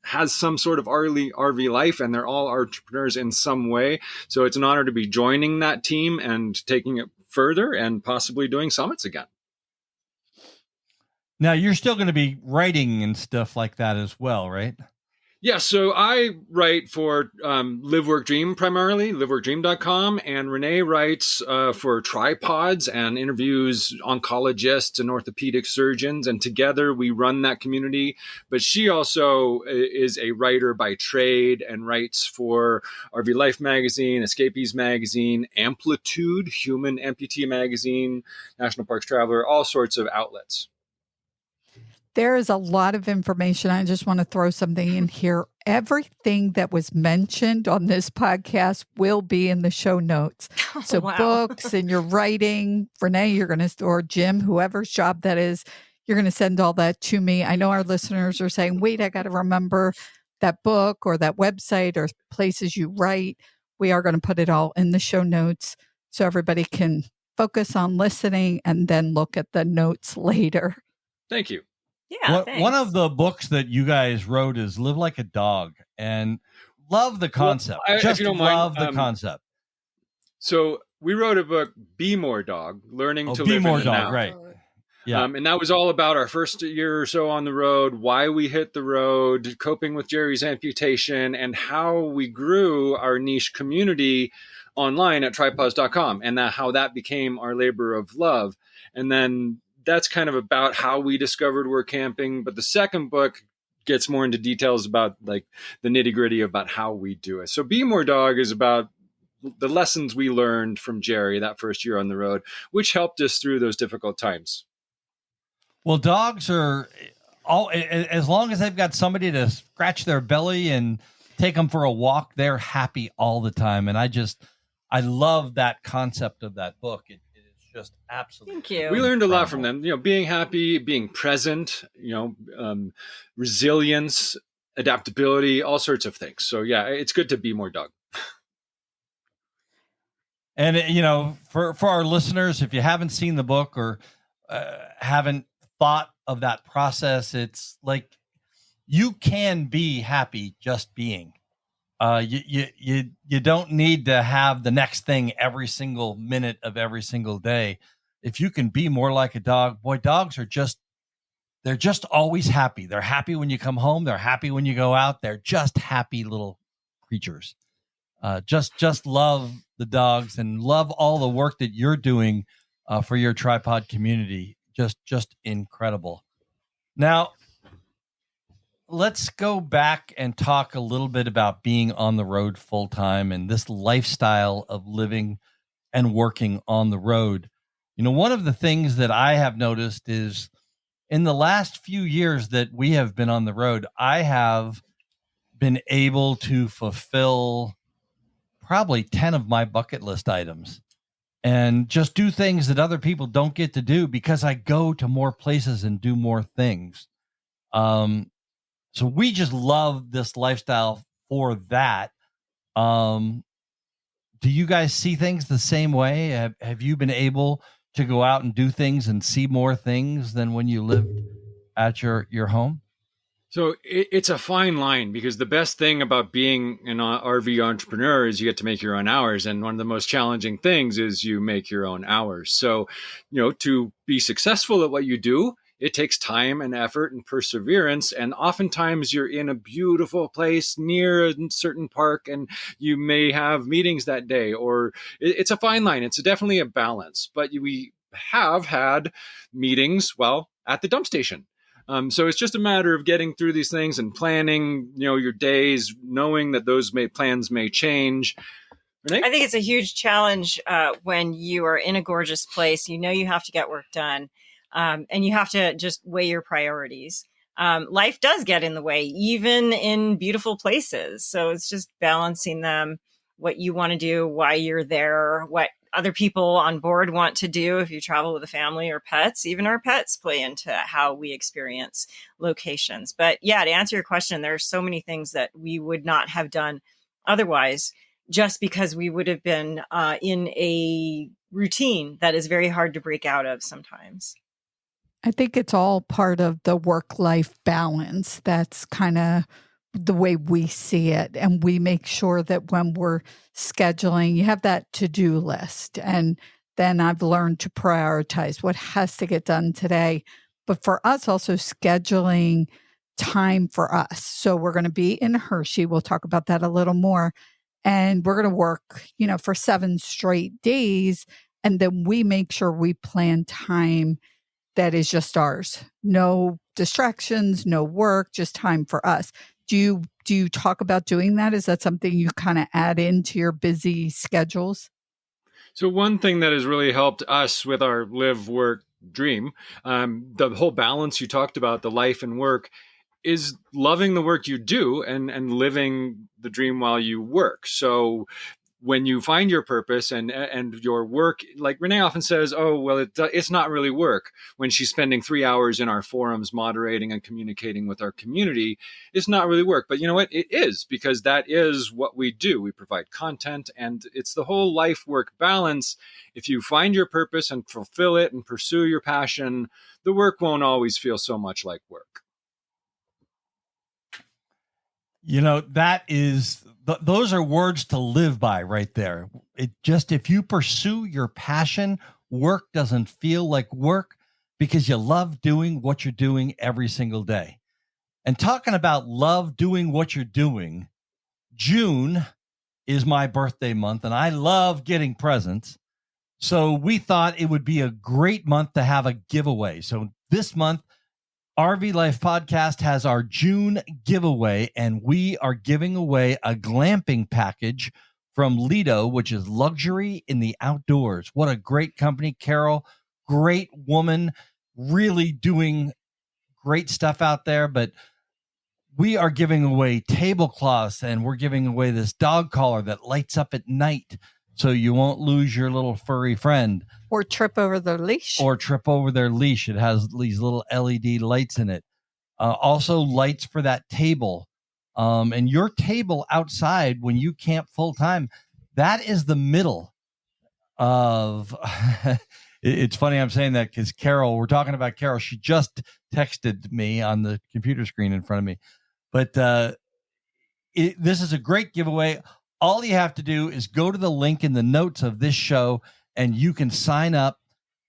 has some sort of RV life, and they're all entrepreneurs in some way. So it's an honor to be joining that team and taking it further and possibly doing summits again. Now, you're still going to be writing and stuff like that as well, right? Yeah, so I write for LiveWorkDream primarily, liveworkdream.com, and Rene writes for Tripods and interviews oncologists and orthopedic surgeons, and together we run that community. But she also is a writer by trade and writes for RV Life magazine, Escapees magazine, Amplitude, Human Amputee magazine, National Parks Traveler, all sorts of outlets. There is a lot of information. I just want to throw something in here. Everything that was mentioned on this podcast will be in the show notes. So Wow. books and your writing, Rene, you're going to, or Jim, whoever's job that is, you're going to send all that to me. I know our listeners are saying, wait, I got to remember that book or that website or places you write. We are going to put it all in the show notes so everybody can focus on listening and then look at the notes later. Thank you. Yeah, One of the books that you guys wrote is Live Like a Dog, and love the concept. Well, Just if you don't love mind, the concept. So we wrote a book, Be More Dog, Learning to Be Live More in the Dog, Now. right. Yeah. And that was all about our first year or so on the road, why we hit the road, coping with Jerry's amputation, and how we grew our niche community online at tripods.com, and how that became our labor of love. And then that's kind of about how we discovered Workamping. But the second book gets more into details about like the nitty gritty about how we do it. So Be More Dog is about the lessons we learned from Jerry that first year on the road, which helped us through those difficult times. Well, dogs are all, as long as they've got somebody to scratch their belly and take them for a walk, they're happy all the time. And I love that concept of that book. It is just absolutely. Thank you. We learned a lot from them, being happy, being present, resilience, adaptability, all sorts of things. So yeah, it's good to be more dog. And, for our listeners, if you haven't seen the book or haven't thought of that process, it's like you can be happy just being. You don't need to have the next thing every single minute of every single day. If you can be more like a dog, boy, dogs are they're just always happy. They're happy when you come home. They're happy when you go out. They're just happy little creatures. Just love the dogs and love all the work that you're doing for your tripod community. Just incredible. Now, let's go back and talk a little bit about being on the road full time and this lifestyle of living and working on the road. One of the things that I have noticed is in the last few years that we have been on the road, I have been able to fulfill probably 10 of my bucket list items and just do things that other people don't get to do because I go to more places and do more things. So we just love this lifestyle for that. Do you guys see things the same way? Have you been able to go out and do things and see more things than when you lived at your home? So it's a fine line, because the best thing about being an RV entrepreneur is you get to make your own hours. And one of the most challenging things is you make your own hours. So, to be successful at what you do, it takes time and effort and perseverance. And oftentimes you're in a beautiful place near a certain park and you may have meetings that day, or it's a fine line. It's definitely a balance. But we have had meetings, at the dump station. So it's just a matter of getting through these things and planning, your days, knowing that those plans may change. Renee? I think it's a huge challenge when you are in a gorgeous place. You have to get work done, and you have to just weigh your priorities. Life does get in the way, even in beautiful places. So it's just balancing them what you want to do, why you're there, what other people on board want to do if you travel with a family or pets. Even our pets play into how we experience locations. But yeah, to answer your question, there are so many things that we would not have done otherwise, just because we would have been in a routine that is very hard to break out of sometimes. I think it's all part of the work-life balance. That's kind of the way we see it. And we make sure that when we're scheduling, you have that to-do list. And then I've learned to prioritize what has to get done today. But for us, also scheduling time for us. So we're going to be in Hershey. We'll talk about that a little more. And we're going to work, for 7 straight days. And then we make sure we plan time that is just ours. No distractions, no work, just time for us. Do you talk about doing that? Is that something you kind of add into your busy schedules? So one thing that has really helped us with our live, work, dream, the whole balance you talked about, the life and work, is loving the work you do and living the dream while you work. So when you find your purpose and your work, like Renee often says, oh, well, it's not really work when she's spending 3 hours in our forums moderating and communicating with our community. It's not really work. But you know what? It is, because that is what we do. We provide content, and it's the whole life-work balance. If you find your purpose and fulfill it and pursue your passion, the work won't always feel so much like work. That is... those are words to live by right there. If you pursue your passion, work doesn't feel like work because you love doing what you're doing every single day. And talking about love doing what you're doing, June is my birthday month and I love getting presents. So we thought it would be a great month to have a giveaway. So this month, RV Life Podcast has our June giveaway, and we are giving away a glamping package from Lido, which is luxury in the outdoors. What a great company, Carol. Great woman, really doing great stuff out there. But we are giving away tablecloths, and we're giving away this dog collar that lights up at night so you won't lose your little furry friend. Or trip over their leash. It has these little LED lights in it. Also lights for that table. And your table outside when you camp full time, that is the middle of... It's funny I'm saying that because we're talking about Carol. She just texted me on the computer screen in front of me. But this is a great giveaway. All you have to do is go to the link in the notes of this show, and you can sign up.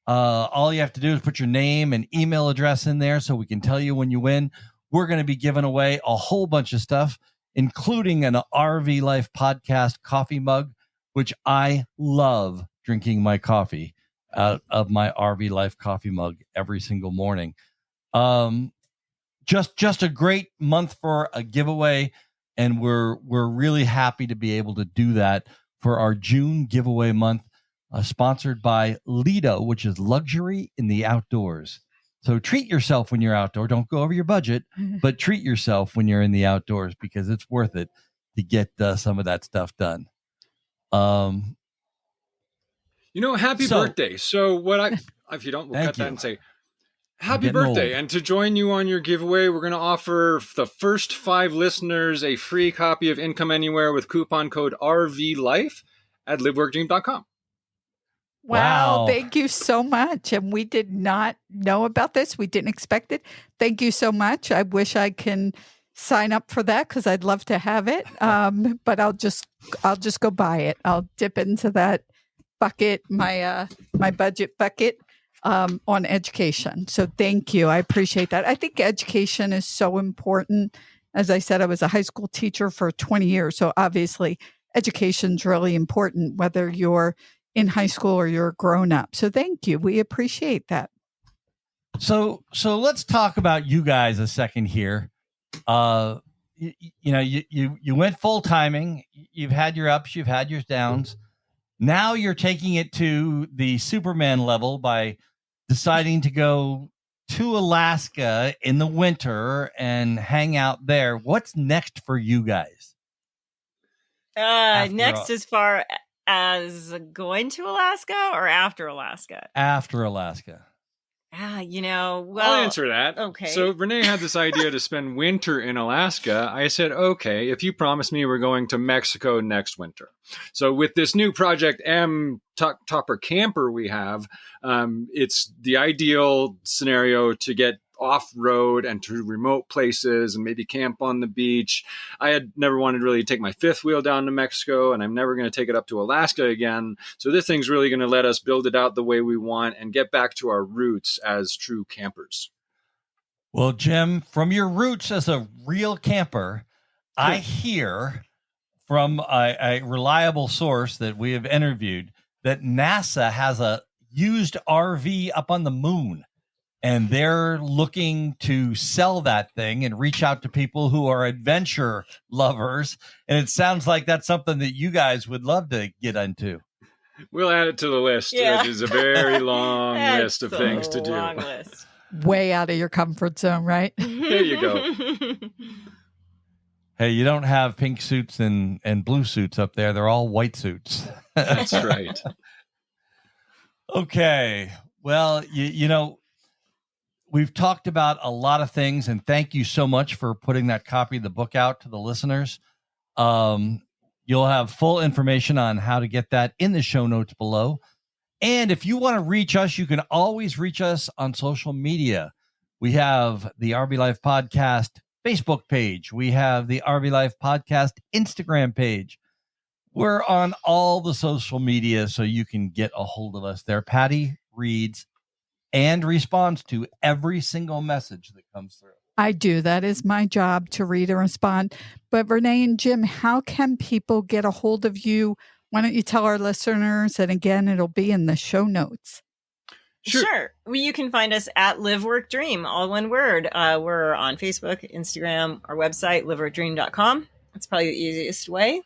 All you have to do is put your name and email address in there so we can tell you when you win. We're going to be giving away a whole bunch of stuff, including an RV Life Podcast coffee mug, which I love drinking my coffee out of my RV Life coffee mug every single morning. Just a great month for a giveaway. And we're really happy to be able to do that for our June giveaway month, sponsored by Lido, which is luxury in the outdoors. So treat yourself when you're outdoor. Don't go over your budget, but treat yourself when you're in the outdoors because it's worth it to get some of that stuff done. Happy birthday. So if you don't, we'll cut that and say, happy birthday. Old. And to join you on your giveaway, we're going to offer the first 5 listeners a free copy of Income Anywhere with coupon code RVLife at LiveWorkDream.com. Wow. Thank you so much. And we did not know about this. We didn't expect it. Thank you so much. I wish I can sign up for that because I'd love to have it. But I'll just go buy it. I'll dip into that bucket, my budget bucket. On education. So thank you. I appreciate that. I think education is so important. As I said, I was a high school teacher for 20 years. So obviously education is really important, whether you're in high school or you're grown up. So thank you. We appreciate that. So let's talk about you guys a second here. You went full timing. You've had your ups, you've had your downs. Now you're taking it to the Superman level by deciding to go to Alaska in the winter and hang out there. What's next for you guys? Next, as far as going to Alaska or after Alaska? After Alaska. Well, I'll answer that. Okay. So Renee had this idea to spend winter in Alaska. I said, okay, if you promise me we're going to Mexico next winter. So with this new Project M Topper camper we have, it's the ideal scenario to get off-road and to remote places and maybe camp on the beach. I had never wanted to really take my fifth wheel down to Mexico, and I'm never going to take it up to Alaska again. So this thing's really going to let us build it out the way we want and get back to our roots as true campers. Well, Jim, from your roots as a real camper, I hear from a reliable source that we have interviewed that NASA has a used RV up on the moon. And they're looking to sell that thing and reach out to people who are adventure lovers. And it sounds like that's something that you guys would love to get into. We'll add it to the list. Yeah. It is a very long list of things to do. Long list. Way out of your comfort zone, right? There you go. Hey, you don't have pink suits and blue suits up there. They're all white suits. That's right. Okay. Well, you know, we've talked about a lot of things, and thank you so much for putting that copy of the book out to the listeners. You'll have full information on how to get that in the show notes below. And if you want to reach us, you can always reach us on social media. We have the RV Life Podcast Facebook page. We have the RV Life Podcast Instagram page. We're on all the social media, so you can get a hold of us there. Patty reads and responds to every single message that comes through. I do. That is my job, to read and respond. But Renee and Jim, how can people get a hold of you? Why don't you tell our listeners? And again, it'll be in the show notes. Sure. Well, you can find us at LiveWorkDream, all one word. We're on Facebook, Instagram, our website, liveworkdream.com. That's probably the easiest way.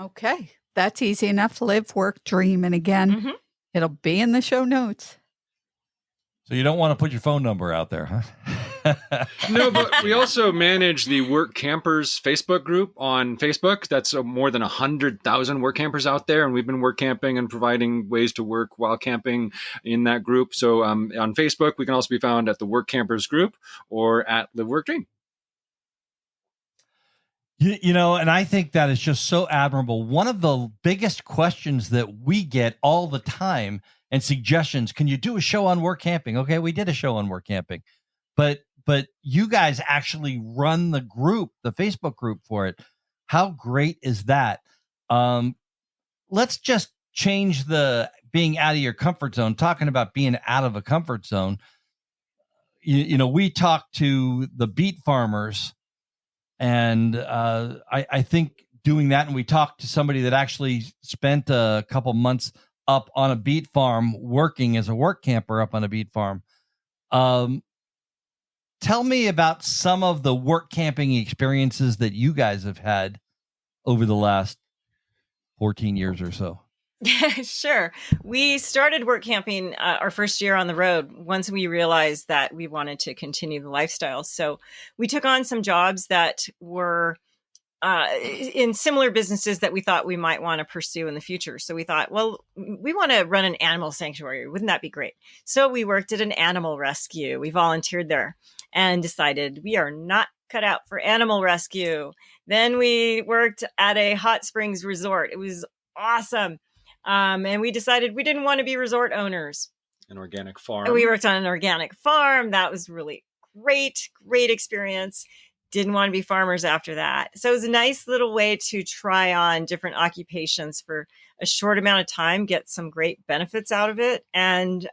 Okay. That's easy enough. Live, work, dream. And again, it'll be in the show notes. So you don't want to put your phone number out there, huh? No, but we also manage the Work Campers Facebook group on Facebook. That's more than 100,000 work campers out there, and we've been work camping and providing ways to work while camping in that group. So on Facebook, we can also be found at the Work Campers group or at Live Work Dream. You know, and I think that is just so admirable. One of the biggest questions that we get all the time and suggestions, can you do a show on work camping? Okay, we did a show on work camping, but you guys actually run the group, the Facebook group for it. How great is that? Let's just change the being out of your comfort zone, talking about being out of a comfort zone. You know, we talked to the beet farmers, and I think doing that, and we talked to somebody that actually spent a couple months up on a beet farm working as a work camper up on a beet farm. Tell me about some of the work camping experiences that you guys have had over the last 14 years or so. Sure. We started work camping our first year on the road once we realized that we wanted to continue the lifestyle. So we took on some jobs that were in similar businesses that we thought we might want to pursue in the future. So we thought, well, we want to run an animal sanctuary. Wouldn't that be great? So we worked at an animal rescue. We volunteered there and decided we are not cut out for animal rescue. Then we worked at a hot springs resort. It was awesome. And we decided we didn't want to be resort owners. An organic farm. And we worked on an organic farm. That was really great experience. Didn't want to be farmers after that. So it was a nice little way to try on different occupations for a short amount of time, get some great benefits out of it, and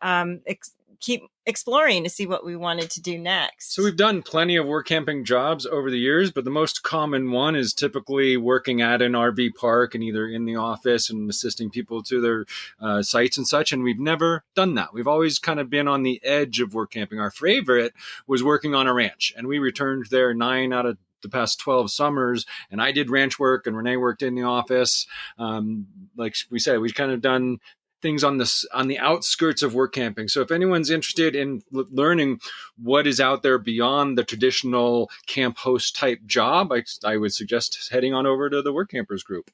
keep exploring to see what we wanted to do next. So we've done plenty of work camping jobs over the years, but the most common one is typically working at an RV park and either in the office and assisting people to their sites and such. And we've never done that. We've always kind of been on the edge of work camping. Our favorite was working on a ranch, and we returned there 9 out of the past 12 summers, and I did ranch work and Renee worked in the office. Like we said, we've kind of done things on the outskirts of work camping. So if anyone's interested in learning what is out there beyond the traditional camp host type job, I would suggest heading on over to the Work Campers group.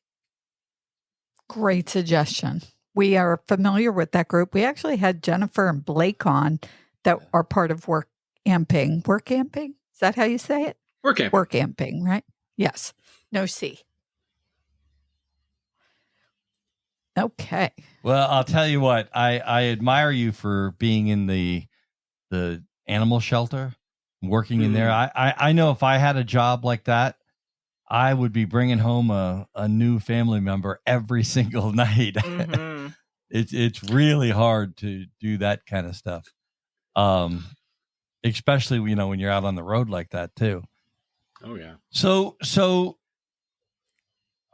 Great suggestion. We are familiar with that group. We actually had Jennifer and Blake on that are part of Workamping. Workamping? Is that how you say it? Workamping. Workamping, right? Yes. No C. Okay. Well, I'll tell you what, I admire you for being in the animal shelter, working in there. I know if I had a job like that, I would be bringing home a new family member every single night. Mm-hmm. It's really hard to do that kind of stuff. Especially, when you're out on the road like that too. Oh yeah. So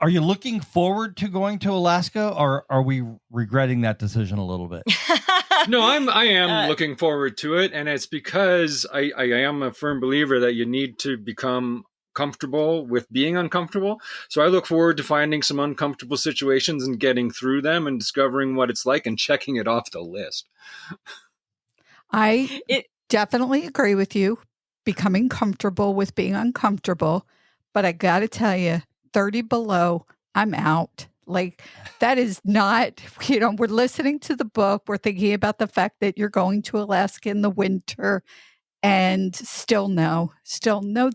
are you looking forward to going to Alaska, or are we regretting that decision a little bit? No, I am looking forward to it. And it's because I am a firm believer that you need to become comfortable with being uncomfortable. So I look forward to finding some uncomfortable situations and getting through them and discovering what it's like and checking it off the list. I definitely agree with you, becoming comfortable with being uncomfortable. But I got to tell you, 30 below, I'm out. Like, that is not, we're listening to the book. We're thinking about the fact that you're going to Alaska in the winter, and still no,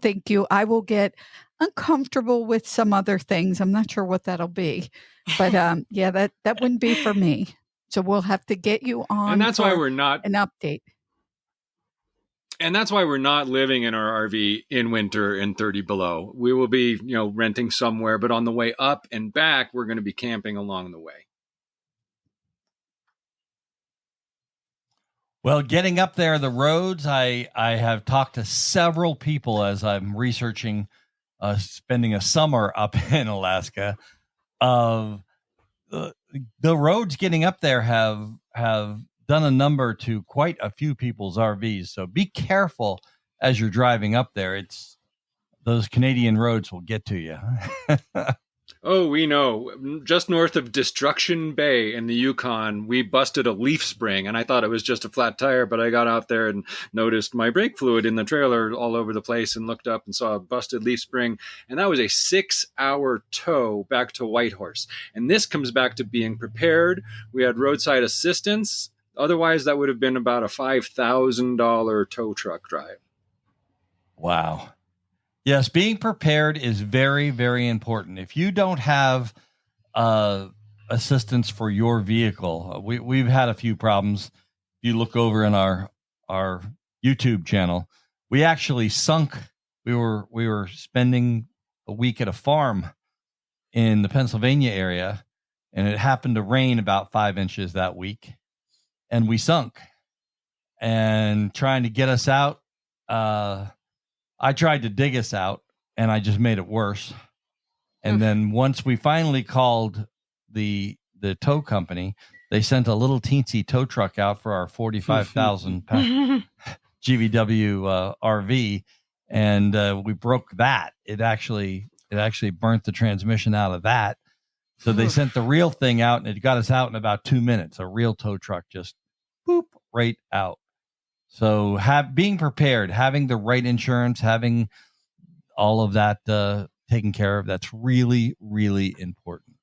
thank you. I will get uncomfortable with some other things. I'm not sure what that'll be, but yeah, that wouldn't be for me. So we'll have to get you on. And that's why we're not an update. And that's why we're not living in our RV in winter in 30 below. We will be, renting somewhere, but on the way up and back, we're going to be camping along the way. Well, getting up there, the roads, I have talked to several people as I'm researching spending a summer up in Alaska. The roads getting up there have done a number to quite a few people's RVs. So be careful as you're driving up there. Those Canadian roads will get to you. Oh, we know. Just north of Destruction Bay in the Yukon, we busted a leaf spring, and I thought it was just a flat tire, but I got out there and noticed my brake fluid in the trailer all over the place and looked up and saw a busted leaf spring, and that was a 6-hour tow back to Whitehorse. And this comes back to being prepared. We had roadside assistance. Otherwise, that would have been about a $5,000 tow truck drive. Wow. Yes, being prepared is very, very important. If you don't have assistance for your vehicle, we've had a few problems. If you look over in our YouTube channel, we actually sunk. We were spending a week at a farm in the Pennsylvania area, and it happened to rain about 5 inches that week, and we sunk. And trying to get us out, I tried to dig us out, and I just made it worse. And then once we finally called the tow company, they sent a little teensy tow truck out for our 45,000 GVW RV, and we broke that. It actually burnt the transmission out of that. So they sent the real thing out, and it got us out in about 2 minutes. A real tow truck just boop right out. So being prepared, having the right insurance, having all of that taken care of, that's really, really important.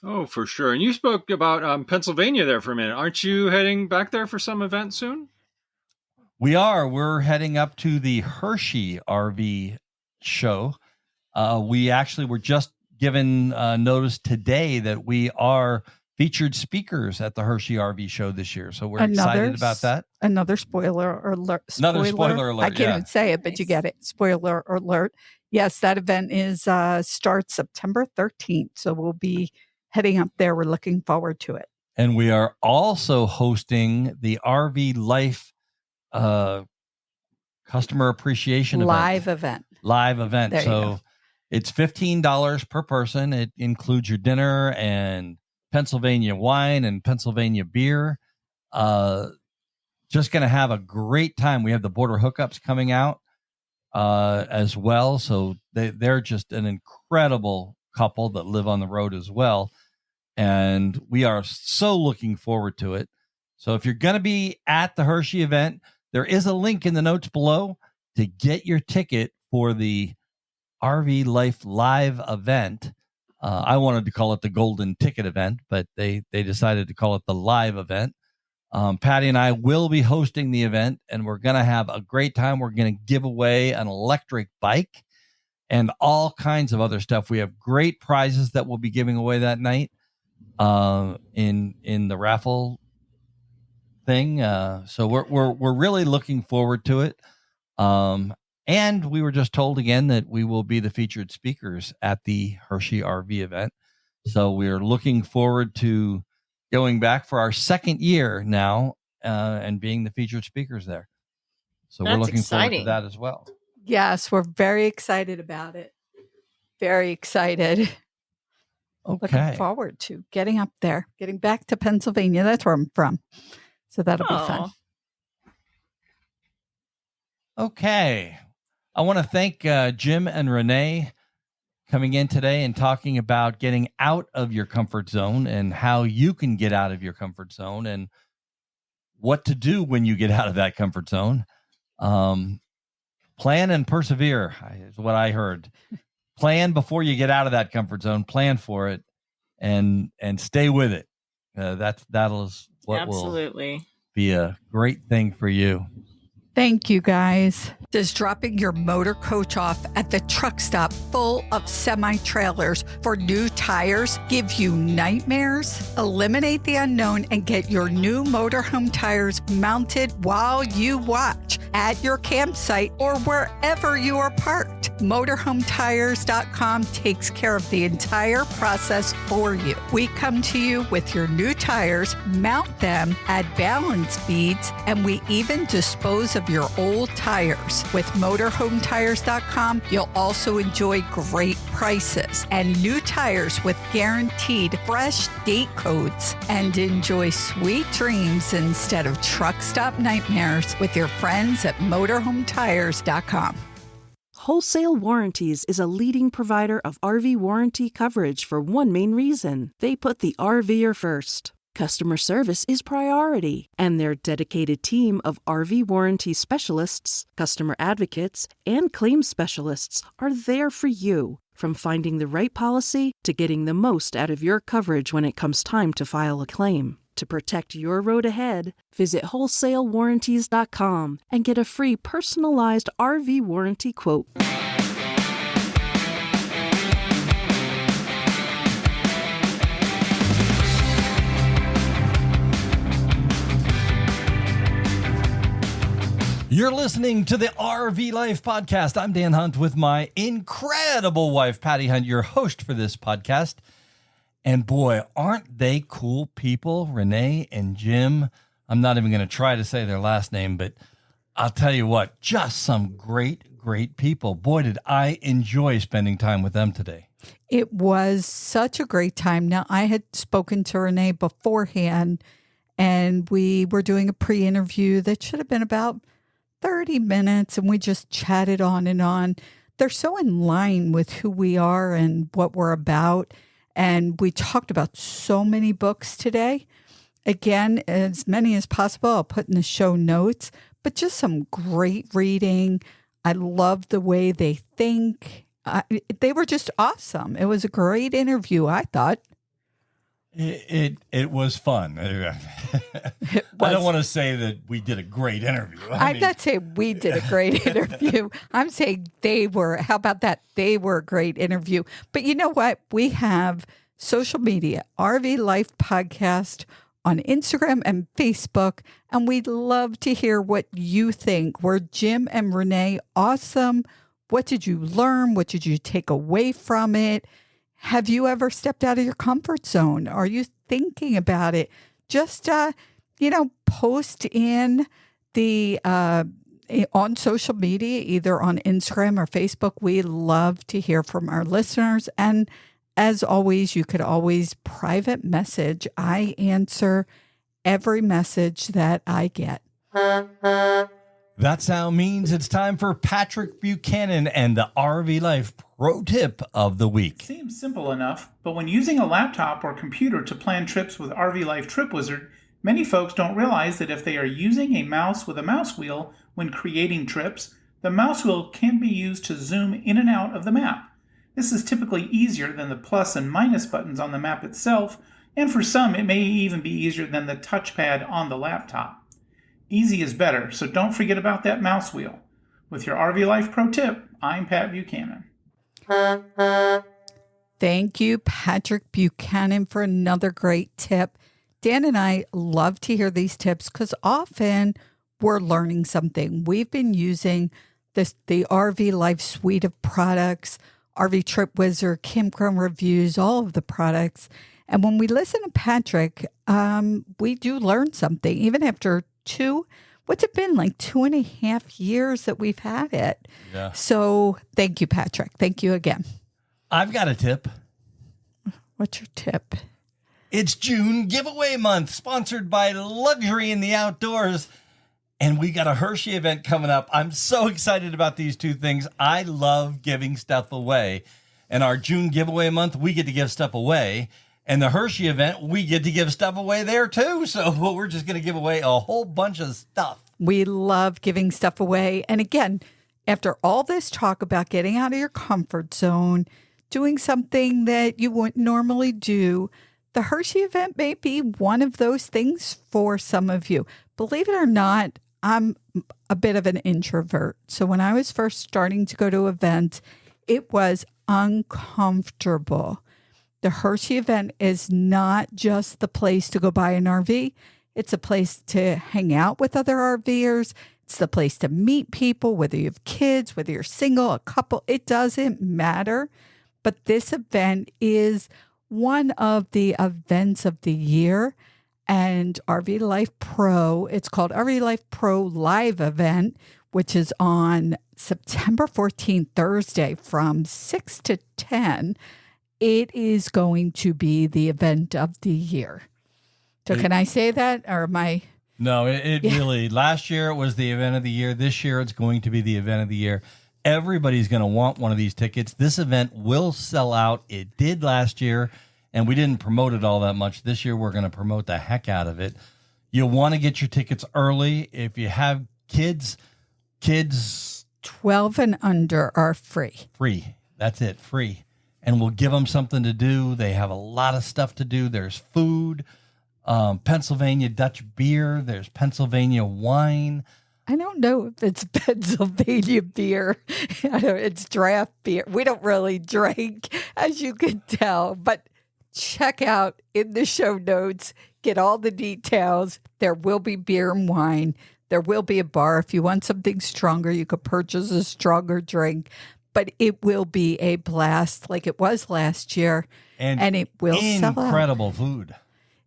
Oh, for sure. And you spoke about Pennsylvania there for a minute. Aren't you heading back there for some event soon? We are. We're heading up to the Hershey RV show. We actually were just given notice today that we are featured speakers at the Hershey RV show this year. So we're excited about that. Another spoiler alert. Another spoiler alert. I can't even say it, but you get it. Spoiler alert. Yes, that event starts September 13th. So we'll be heading up there. We're looking forward to it. And we are also hosting the RV Life Customer Appreciation Live event. There so it's $15 per person. It includes your dinner and Pennsylvania wine and Pennsylvania beer. Just going to have a great time. We have the Border Hookups coming out as well. So they're just an incredible couple that live on the road as well. and we are so looking forward to it. So if you're going to be at the Hershey event, there is a link in the notes below to get your ticket for the RV Life Live event. I wanted to call it the Golden Ticket event, but they decided to call it the Live event. Patty and I will be hosting the event, and we're going to have a great time. We're going to give away an electric bike and all kinds of other stuff. We have great prizes that we'll be giving away that night in the raffle thing. So we're really looking forward to it. And we were just told again that we will be the featured speakers at the Hershey RV event. So we're looking forward to going back for our second year now and being the featured speakers there. So we're looking forward to that as well. Yes, we're very excited about it. Very excited. Okay. Looking forward to getting up there, getting back to Pennsylvania. That's where I'm from. So that'll be fun. Okay. I want to thank Jim and Renee coming in today and talking about getting out of your comfort zone and how you can get out of your comfort zone and what to do when you get out of that comfort zone. Plan and persevere is what I heard. Plan before you get out of that comfort zone. Plan for it and stay with it. That'll what absolutely will be a great thing for you. Thank you, guys. Does dropping your motor coach off at the truck stop full of semi-trailers for new tires give you nightmares? Eliminate the unknown and get your new motorhome tires mounted while you watch at your campsite or wherever you are parked. Motorhometires.com takes care of the entire process for you. We come to you with your new tires, mount them, add balance beads, and we even dispose of your old tires. With motorhometires.com, you'll also enjoy great prices and new tires with guaranteed fresh date codes, and enjoy sweet dreams instead of truck stop nightmares with your friends at motorhometires.com. Wholesale Warranties is a leading provider of RV warranty coverage for one main reason. They put the RVer first. Customer service is priority, and their dedicated team of RV warranty specialists, customer advocates, and claims specialists are there for you. From finding the right policy to getting the most out of your coverage when it comes time to file a claim. To protect your road ahead, visit wholesalewarranties.com and get a free personalized RV warranty quote. You're listening to the RV Life Podcast. I'm Dan Hunt with my incredible wife, Patty Hunt, your host for this podcast. And boy, aren't they cool people, Renee and Jim. I'm not even going to try to say their last name, but I'll tell you what, just some great, great people. Boy, did I enjoy spending time with them today. It was such a great time. Now, I had spoken to Renee beforehand, and we were doing a pre-interview that should have been about 30 minutes, and we just chatted on and on. They're so in line with who we are and what we're about. And we talked about so many books today. Again, as many as possible, I'll put in the show notes, but just some great reading. I love the way they think. They were just awesome. It was a great interview, I thought. It was fun. I don't want to say that we did a great interview. I'm not saying we did a great interview. I'm saying they were. How about that? They were a great interview. But you know what? We have social media, RV Life Podcast on Instagram and Facebook, and we'd love to hear what you think. Were Jim and Renee awesome? What did you learn? What did you take away from it? Have you ever stepped out of your comfort zone? Are you thinking about it? Just, post in the on social media, either on Instagram or Facebook. We love to hear from our listeners. And as always, you could always private message. I answer every message that I get. That sound means it's time for Patrick Buchanan and the RV Life Pro Tip of the Week. Seems simple enough, but when using a laptop or computer to plan trips with RV Life Trip Wizard, many folks don't realize that if they are using a mouse with a mouse wheel when creating trips, the mouse wheel can be used to zoom in and out of the map. This is typically easier than the plus and minus buttons on the map itself, and for some it may even be easier than the touchpad on the laptop. Easy is better, so don't forget about that mouse wheel. With your RV Life Pro Tip, I'm Pat Buchanan. Thank you, Patrick Buchanan, for another great tip. Dan and I love to hear these tips because often we're learning something. We've been using the RV Life suite of products, RV Trip Wizard, Campground Reviews, all of the products. And when we listen to Patrick, we do learn something, even after what's it been, like 2.5 years that we've had it. Yeah. So thank you, Patrick. Thank you again. I've got a tip. What's your tip? It's June giveaway month, sponsored by Luxury in the Outdoors. And we got a Hershey event coming up. I'm so excited about these two things. I love giving stuff away. And our June giveaway month, we get to give stuff away. And the Hershey event, we get to give stuff away there too. So we're just going to give away a whole bunch of stuff. We love giving stuff away. And again, after all this talk about getting out of your comfort zone, doing something that you wouldn't normally do, the Hershey event may be one of those things for some of you. Believe it or not, I'm a bit of an introvert. So when I was first starting to go to events, it was uncomfortable. The Hershey event is not just the place to go buy an RV. It's a place to hang out with other RVers. It's the place to meet people, whether you have kids, whether you're single, a couple, it doesn't matter. But this event is one of the events of the year. And RV Life Pro, it's called RV Life Pro Live Event, which is on September 14th, Thursday from 6 to 10. It is going to be the event of the year. So can I say that, or am I? No, it really, last year it was the event of the year. This year it's going to be the event of the year. Everybody's going to want one of these tickets. This event will sell out. It did last year, and we didn't promote it all that much. This year we're going to promote the heck out of it. You'll want to get your tickets early. If you have kids 12 and under are free. Free. That's it, free. And we'll give them something to do. They have a lot of stuff to do. There's food, Pennsylvania Dutch beer. There's Pennsylvania wine. I don't know if it's Pennsylvania beer. It's draft beer. We don't really drink, as you can tell. But check out in the show notes, get all the details. There will be beer and wine. There will be a bar. If you want something stronger, you could purchase a stronger drink. But it will be a blast like it was last year. And it will sell out. Incredible food.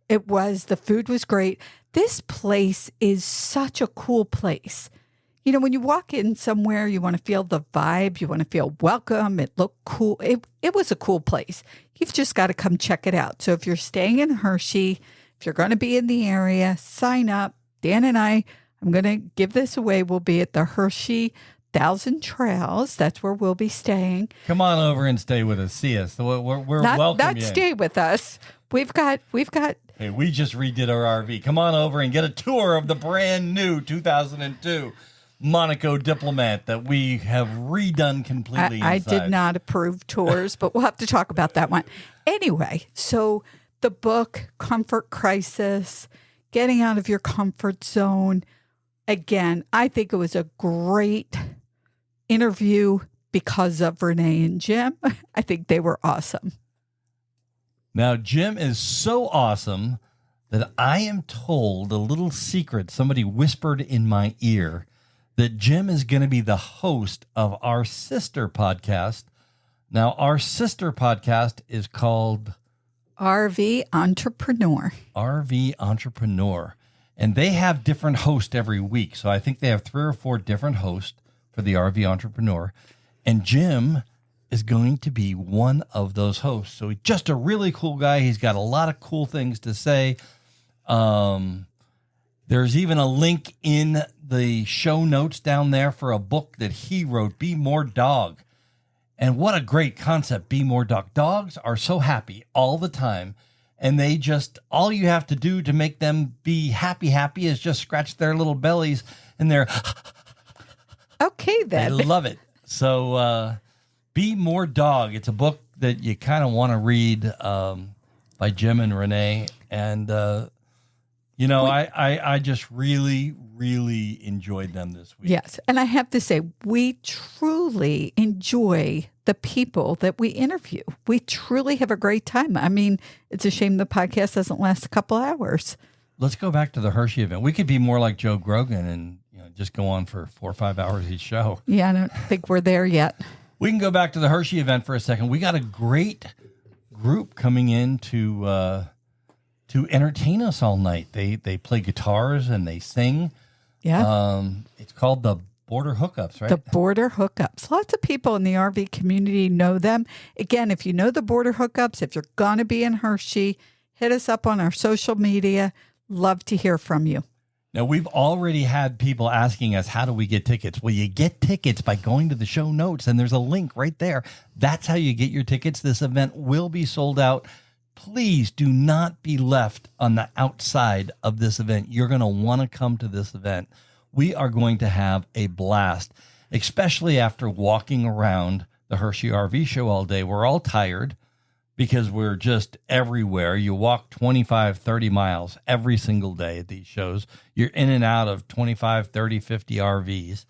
It was. The food was great. This place is such a cool place. You know, when you walk in somewhere, you want to feel the vibe. You want to feel welcome. It looked cool. It was a cool place. You've just got to come check it out. So if you're staying in Hershey, if you're going to be in the area, sign up. Dan and I'm going to give this away. We'll be at the Hershey Thousand Trails. That's where we'll be staying. Come on over and stay with us. See us. We're welcome. Not stay with us. We've got. Hey, we just redid our RV. Come on over and get a tour of the brand new 2002 Monaco Diplomat that we have redone completely. I did not approve tours, but we'll have to talk about that one. Anyway, so the book, Comfort Crisis, Getting Out of Your Comfort Zone. Again, I think it was a great interview because of Renee and Jim. I think they were awesome. Now, Jim is so awesome that I am told a little secret. Somebody whispered in my ear that Jim is going to be the host of our sister podcast. Now, our sister podcast is called RV Entrepreneur. RV Entrepreneur. And they have different hosts every week. So I think they have 3 or 4 different hosts for the RV Entrepreneur. And Jim is going to be one of those hosts. So he's just a really cool guy. He's got a lot of cool things to say. There's even a link in the show notes down there for a book that he wrote, Be More Dog. And what a great concept, Be More Dog. Dogs are so happy all the time. And they just, all you have to do to make them be happy is just scratch their little bellies and they're, okay, then. they love it. So Be More Dog. It's a book that you kind of want to read by Jim and Renee. And, I just really, really enjoyed them this week. Yes. And I have to say, we truly enjoy the people that we interview. We truly have a great time. I mean, it's a shame the podcast doesn't last a couple hours. Let's go back to the Hershey event. We could be more like Joe Grogan and just go on for 4 or 5 hours each show. Yeah, I don't think we're there yet. We can go back to the Hershey event for a second. We got a great group coming in to entertain us all night. They play guitars and they sing. Yeah. It's called the Border Hookups, right? The Border Hookups. Lots of people in the RV community know them. Again, if you know the Border Hookups, if you're going to be in Hershey, hit us up on our social media. Love to hear from you. Now, we've already had people asking us, how do we get tickets? Well, you get tickets by going to the show notes, and there's a link right there. That's how you get your tickets. This event will be sold out. Please do not be left on the outside of this event. You're going to want to come to this event. We are going to have a blast, especially after walking around the Hershey RV show all day. We're all tired because we're just everywhere. You walk 25, 30 miles every single day at these shows. You're in and out of 25, 30, 50 RVs.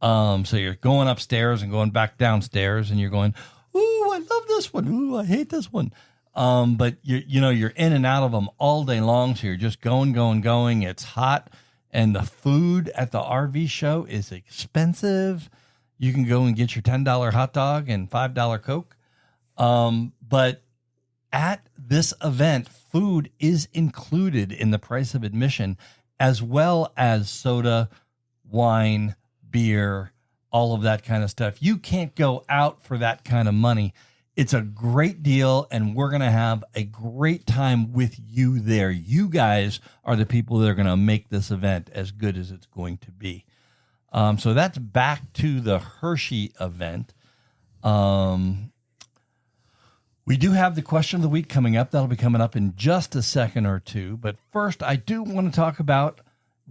So you're going upstairs and going back downstairs and you're going, ooh, I love this one. Ooh, I hate this one. But you're in and out of them all day long. So you're just going. It's hot. And the food at the RV show is expensive. You can go and get your $10 hot dog and $5 Coke. But at this event, food is included in the price of admission, as well as soda, wine, beer, all of that kind of stuff. You can't go out for that kind of money. It's a great deal, and we're going to have a great time with you there. You guys are the people that are going to make this event as good as it's going to be. So that's back to the Hershey event. We do have the question of the week coming up. That'll be coming up in just a second or two. But first, I do want to talk about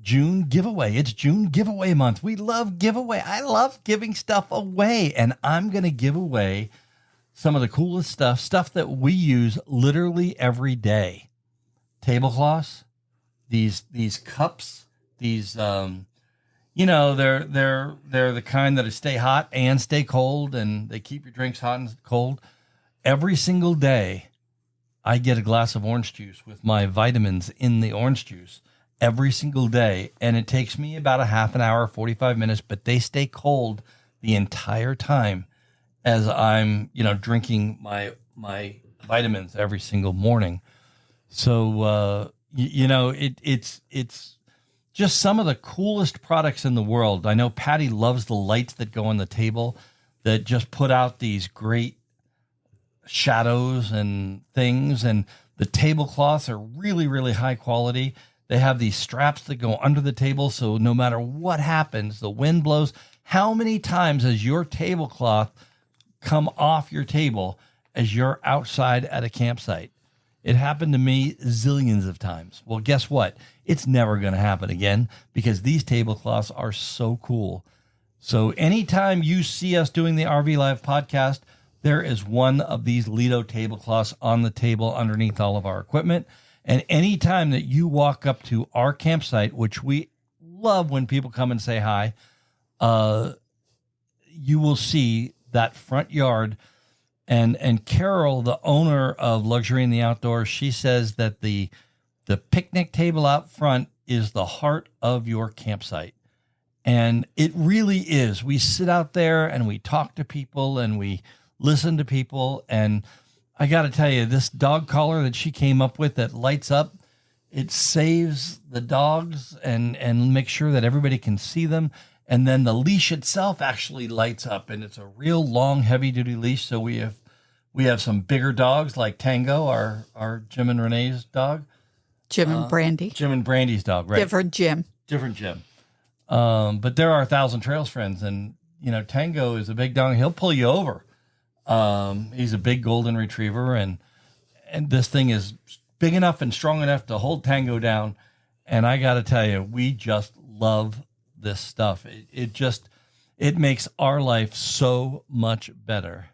June giveaway. It's June giveaway month. We love giveaway. I love giving stuff away, and I'm going to give away some of the coolest stuff that we use literally every day. Tablecloths, these cups, these, they're the kind that stay hot and stay cold, and they keep your drinks hot and cold. Every single day, I get a glass of orange juice with my vitamins in the orange juice every single day, and it takes me about a half an hour, 45 minutes, but they stay cold the entire time as I'm, drinking my vitamins every single morning. So, it's just some of the coolest products in the world. I know Patty loves the lights that go on the table that just put out these great shadows and things. And the tablecloths are really, really high quality. They have these straps that go under the table. So no matter what happens, the wind blows. How many times has your tablecloth come off your table as you're outside at a campsite? It happened to me zillions of times. Well, guess what? It's never going to happen again because these tablecloths are so cool. So anytime you see us doing the RV Live podcast, there is one of these Lido tablecloths on the table underneath all of our equipment. And anytime that you walk up to our campsite, which we love when people come and say hi, you will see that front yard. And Carol, the owner of Luxury in the Outdoors, she says that the picnic table out front is the heart of your campsite. And it really is. We sit out there and we talk to people and we listen to people. And I got to tell you, this dog collar that she came up with that lights up, it saves the dogs and makes sure that everybody can see them. And then the leash itself actually lights up, and it's a real long, heavy-duty leash. So we have some bigger dogs like Tango, our Jim and Renee's dog. Jim and Brandy. Jim and Brandy's dog, right? Different Jim. But there are 1,000 Trails friends, and Tango is a big dog. He'll pull you over. He's a big golden retriever, and this thing is big enough and strong enough to hold Tango down. And I got to tell you, we just love this stuff. It makes our life so much better.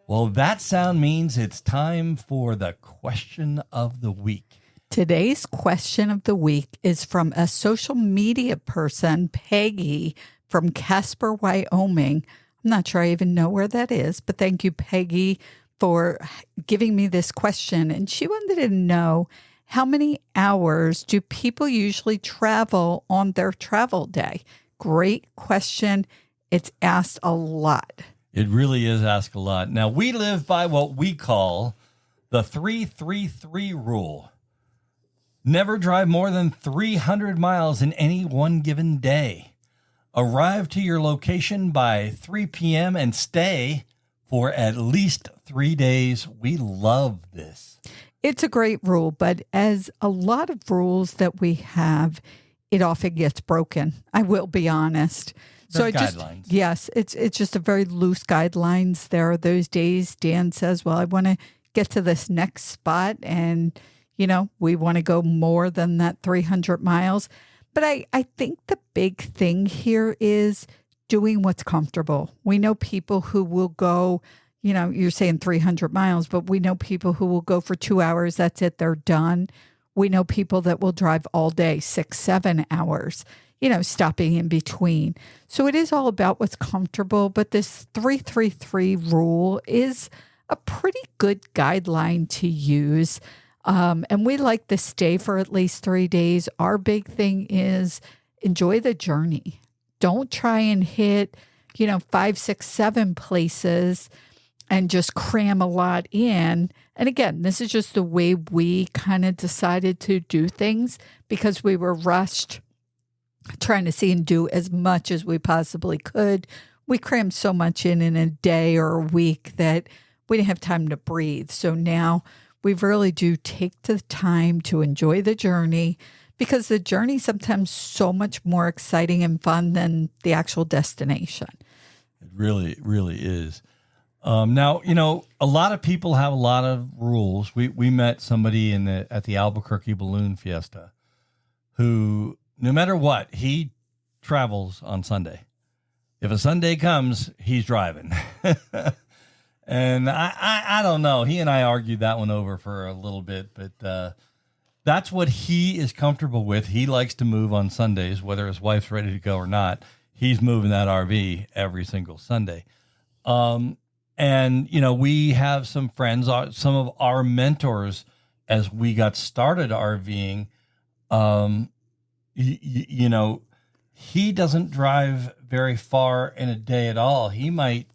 Well, that sound means it's time for the question of the week. Today's question of the week is from a social media person, Peggy, from Casper, Wyoming. I'm not sure I even know where that is, but thank you, Peggy, for giving me this question. And she wanted to know, how many hours do people usually travel on their travel day? Great question. It's asked a lot. It really is asked a lot. Now, we live by what we call the 3-3-3 rule. Never drive more than 300 miles in any one given day. Arrive to your location by 3 p.m. and stay for at least 3 days. We love this. It's a great rule, but as a lot of rules that we have, it often gets broken. I will be honest. They're guidelines. Yes, it's just a very loose guidelines. There are those days Dan says, well, I want to get to this next spot and we want to go more than that 300 miles. But I think the big thing here is doing what's comfortable. We know people who will go, you're saying 300 miles, but we know people who will go for 2 hours. That's it. They're done. We know people that will drive all day, 6-7 hours, stopping in between. So it is all about what's comfortable. But this 3-3-3 rule is a pretty good guideline to use. And we like to stay for at least 3 days. Our big thing is enjoy the journey. Don't try and hit, 5, 6, 7 places and just cram a lot in. And again, this is just the way we kind of decided to do things because we were rushed trying to see and do as much as we possibly could. We crammed so much in a day or a week that we didn't have time to breathe. So now we really do take the time to enjoy the journey because the journey is sometimes so much more exciting and fun than the actual destination. It really, really is. Now, a lot of people have a lot of rules. We met somebody at the Albuquerque Balloon Fiesta who, no matter what, he travels on Sunday. If a Sunday comes, he's driving. And I don't know. He and I argued that one over for a little bit, but that's what he is comfortable with. He likes to move on Sundays, whether his wife's ready to go or not. He's moving that RV every single Sunday. And, we have some friends, some of our mentors, as we got started RVing, he doesn't drive very far in a day at all. He might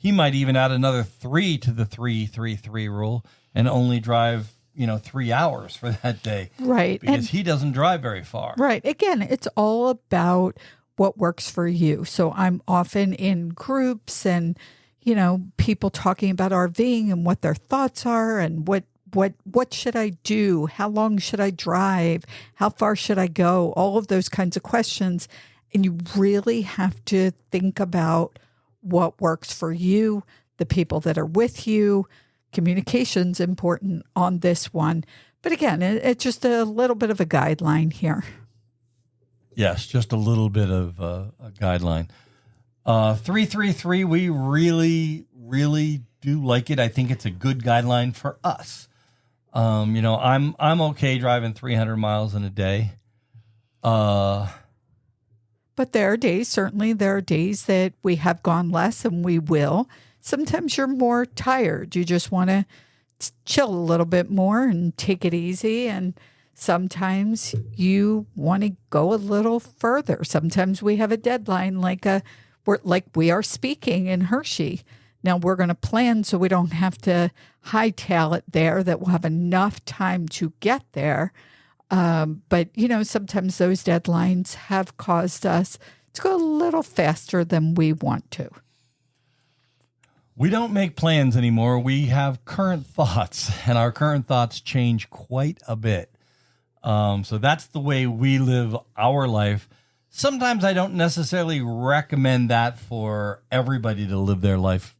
even add another 3 to the 3-3-3 rule and only drive, 3 hours for that day. Right. Because he doesn't drive very far. Right. Again, it's all about what works for you. So I'm often in groups and, people talking about RVing and what their thoughts are and what should I do? How long should I drive? How far should I go? All of those kinds of questions. And you really have to think about what works for you, the people that are with you. Communication's important on this one. But again, it's just a little bit of a guideline here. Yes, just a little bit of a guideline. 3-3-3, we really, really do like it. I think it's a good guideline for us. I'm okay driving 300 miles in a day. But there are days that we have gone less and we will. Sometimes you're more tired. You just want to chill a little bit more and take it easy. And sometimes you want to go a little further. Sometimes we have a deadline like we are speaking in Hershey. Now we're going to plan so we don't have to hightail it there, that we'll have enough time to get there. But, sometimes those deadlines have caused us to go a little faster than we want to. We don't make plans anymore. We have current thoughts, and our current thoughts change quite a bit. So that's the way we live our life. Sometimes I don't necessarily recommend that for everybody to live their life.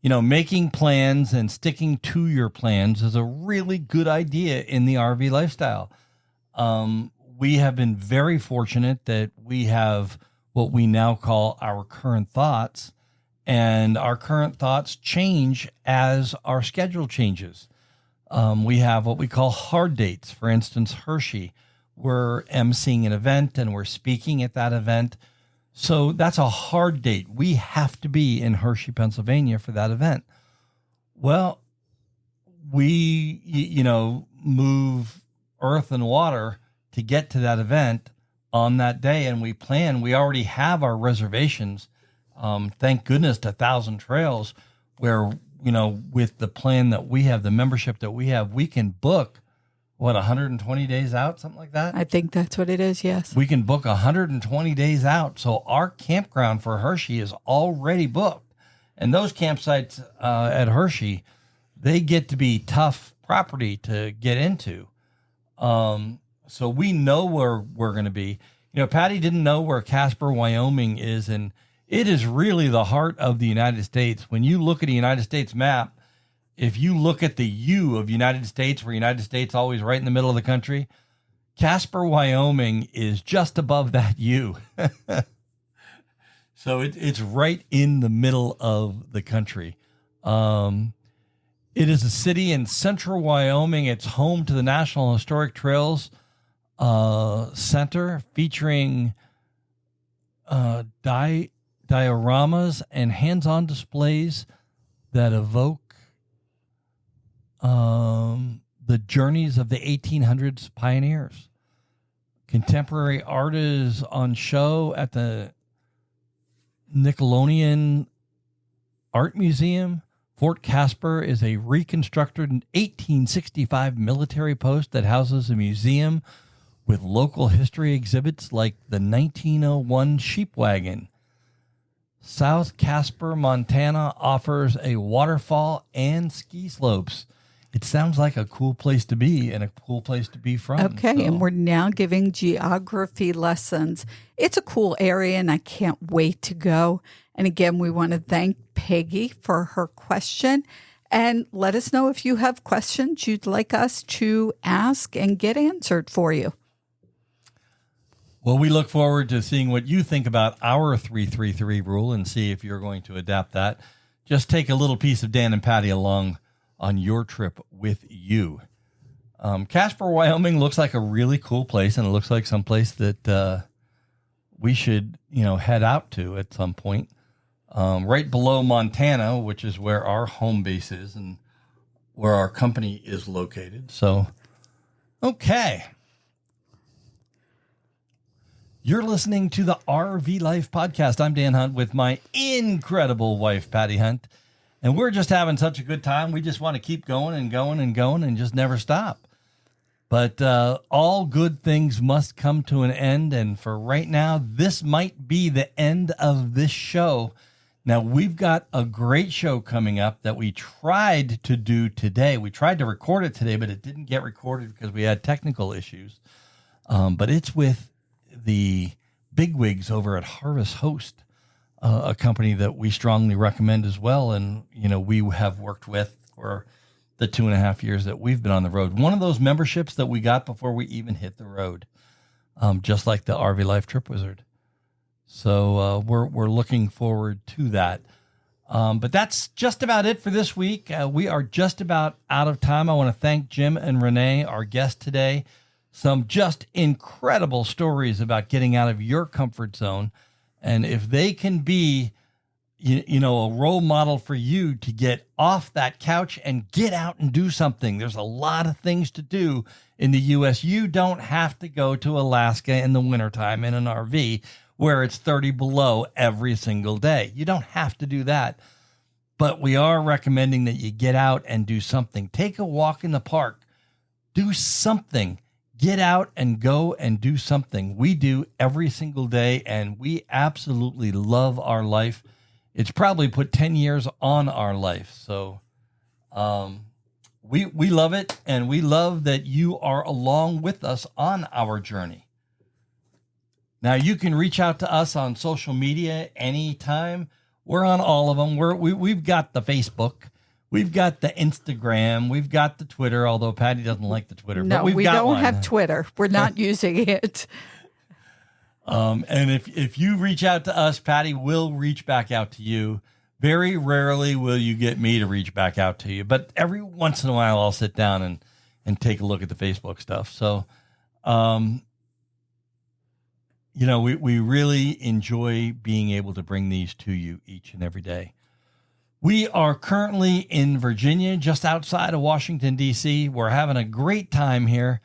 Making plans and sticking to your plans is a really good idea in the RV lifestyle. We have been very fortunate that we have what we now call our current thoughts, and our current thoughts change as our schedule changes. We have what we call hard dates. For instance, Hershey, we're emceeing an event and we're speaking at that event. So that's a hard date. We have to be in Hershey, Pennsylvania for that event. Well, we, move earth and water to get to that event on that day. And we plan, we already have our reservations. Thank goodness to 1,000 Trails, where, with the plan that we have, the membership that we have, we can book 120 days out, something like that? I think that's what it is, yes. We can book 120 days out. So our campground for Hershey is already booked. And those campsites at Hershey, they get to be tough property to get into. So we know where we're going to be. Patty didn't know where Casper, Wyoming is, and it is really the heart of the United States. When you look at a United States map, if you look at the U of United States, where United States always right in the middle of the country, Casper, Wyoming is just above that U. So it's right in the middle of the country. It is a city in central Wyoming. It's home to the National Historic Trails Center, featuring dioramas and hands-on displays that evoke the journeys of the 1800s pioneers. Contemporary art is on show at the Nickelodeon Art Museum. Fort Casper is a reconstructed 1865 military post that houses a museum with local history exhibits like the 1901 sheep wagon. South Casper, Montana offers a waterfall and ski slopes. It sounds like a cool place to be and a cool place to be from. Okay, so. And we're now giving geography lessons. It's a cool area, and I can't wait to go. And again, we want to thank Peggy for her question. And let us know if you have questions you'd like us to ask and get answered for you. Well, we look forward to seeing what you think about our 333 rule and see if you're going to adapt that. Just take a little piece of Dan and Patty along on your trip with you. Casper, Wyoming looks like a really cool place, and it looks like some place that we should, head out to at some point. Right below Montana, which is where our home base is and where our company is located. So, okay. You're listening to the RV Life Podcast. I'm Dan Hunt with my incredible wife, Patty Hunt. And we're just having such a good time. We just want to keep going and going and going and just never stop. But all good things must come to an end. And for right now, this might be the end of this show. Now, we've got a great show coming up that we tried to do today. We tried to record it today, but it didn't get recorded because we had technical issues. But it's with the bigwigs over at Harvest Host. A company that we strongly recommend as well. And, we have worked with for the 2.5 years that we've been on the road. One of those memberships that we got before we even hit the road, just like the RV Life Trip Wizard. So we're looking forward to that. But that's just about it for this week. We are just about out of time. I want to thank Jim and Renee, our guests today. Some just incredible stories about getting out of your comfort zone. And if they can be, a role model for you to get off that couch and get out and do something. There's a lot of things to do in the U.S. You don't have to go to Alaska in the wintertime in an RV where it's 30 below every single day. You don't have to do that. But we are recommending that you get out and do something. Take a walk in the park. Do something. Get out and go and do something. We do every single day, and we absolutely love our life. it's probably put 10 years on our life. So we love it, and we love that you are along with us on our journey. Now, you can reach out to us on social media anytime. We're on all of them. We've got the Facebook. We've got the Instagram. We've got the Twitter, although Patty doesn't like the Twitter. No, but we don't have Twitter. We're not using it. And if you reach out to us, Patty will reach back out to you. Very rarely will you get me to reach back out to you, but every once in a while I'll sit down and take a look at the Facebook stuff. So, we really enjoy being able to bring these to you each and every day. We are currently in Virginia, just outside of Washington, D.C. We're having a great time here,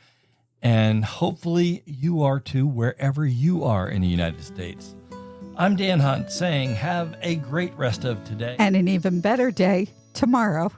and hopefully you are too, wherever you are in the United States. I'm Dan Hunt saying have a great rest of today. And an even better day tomorrow.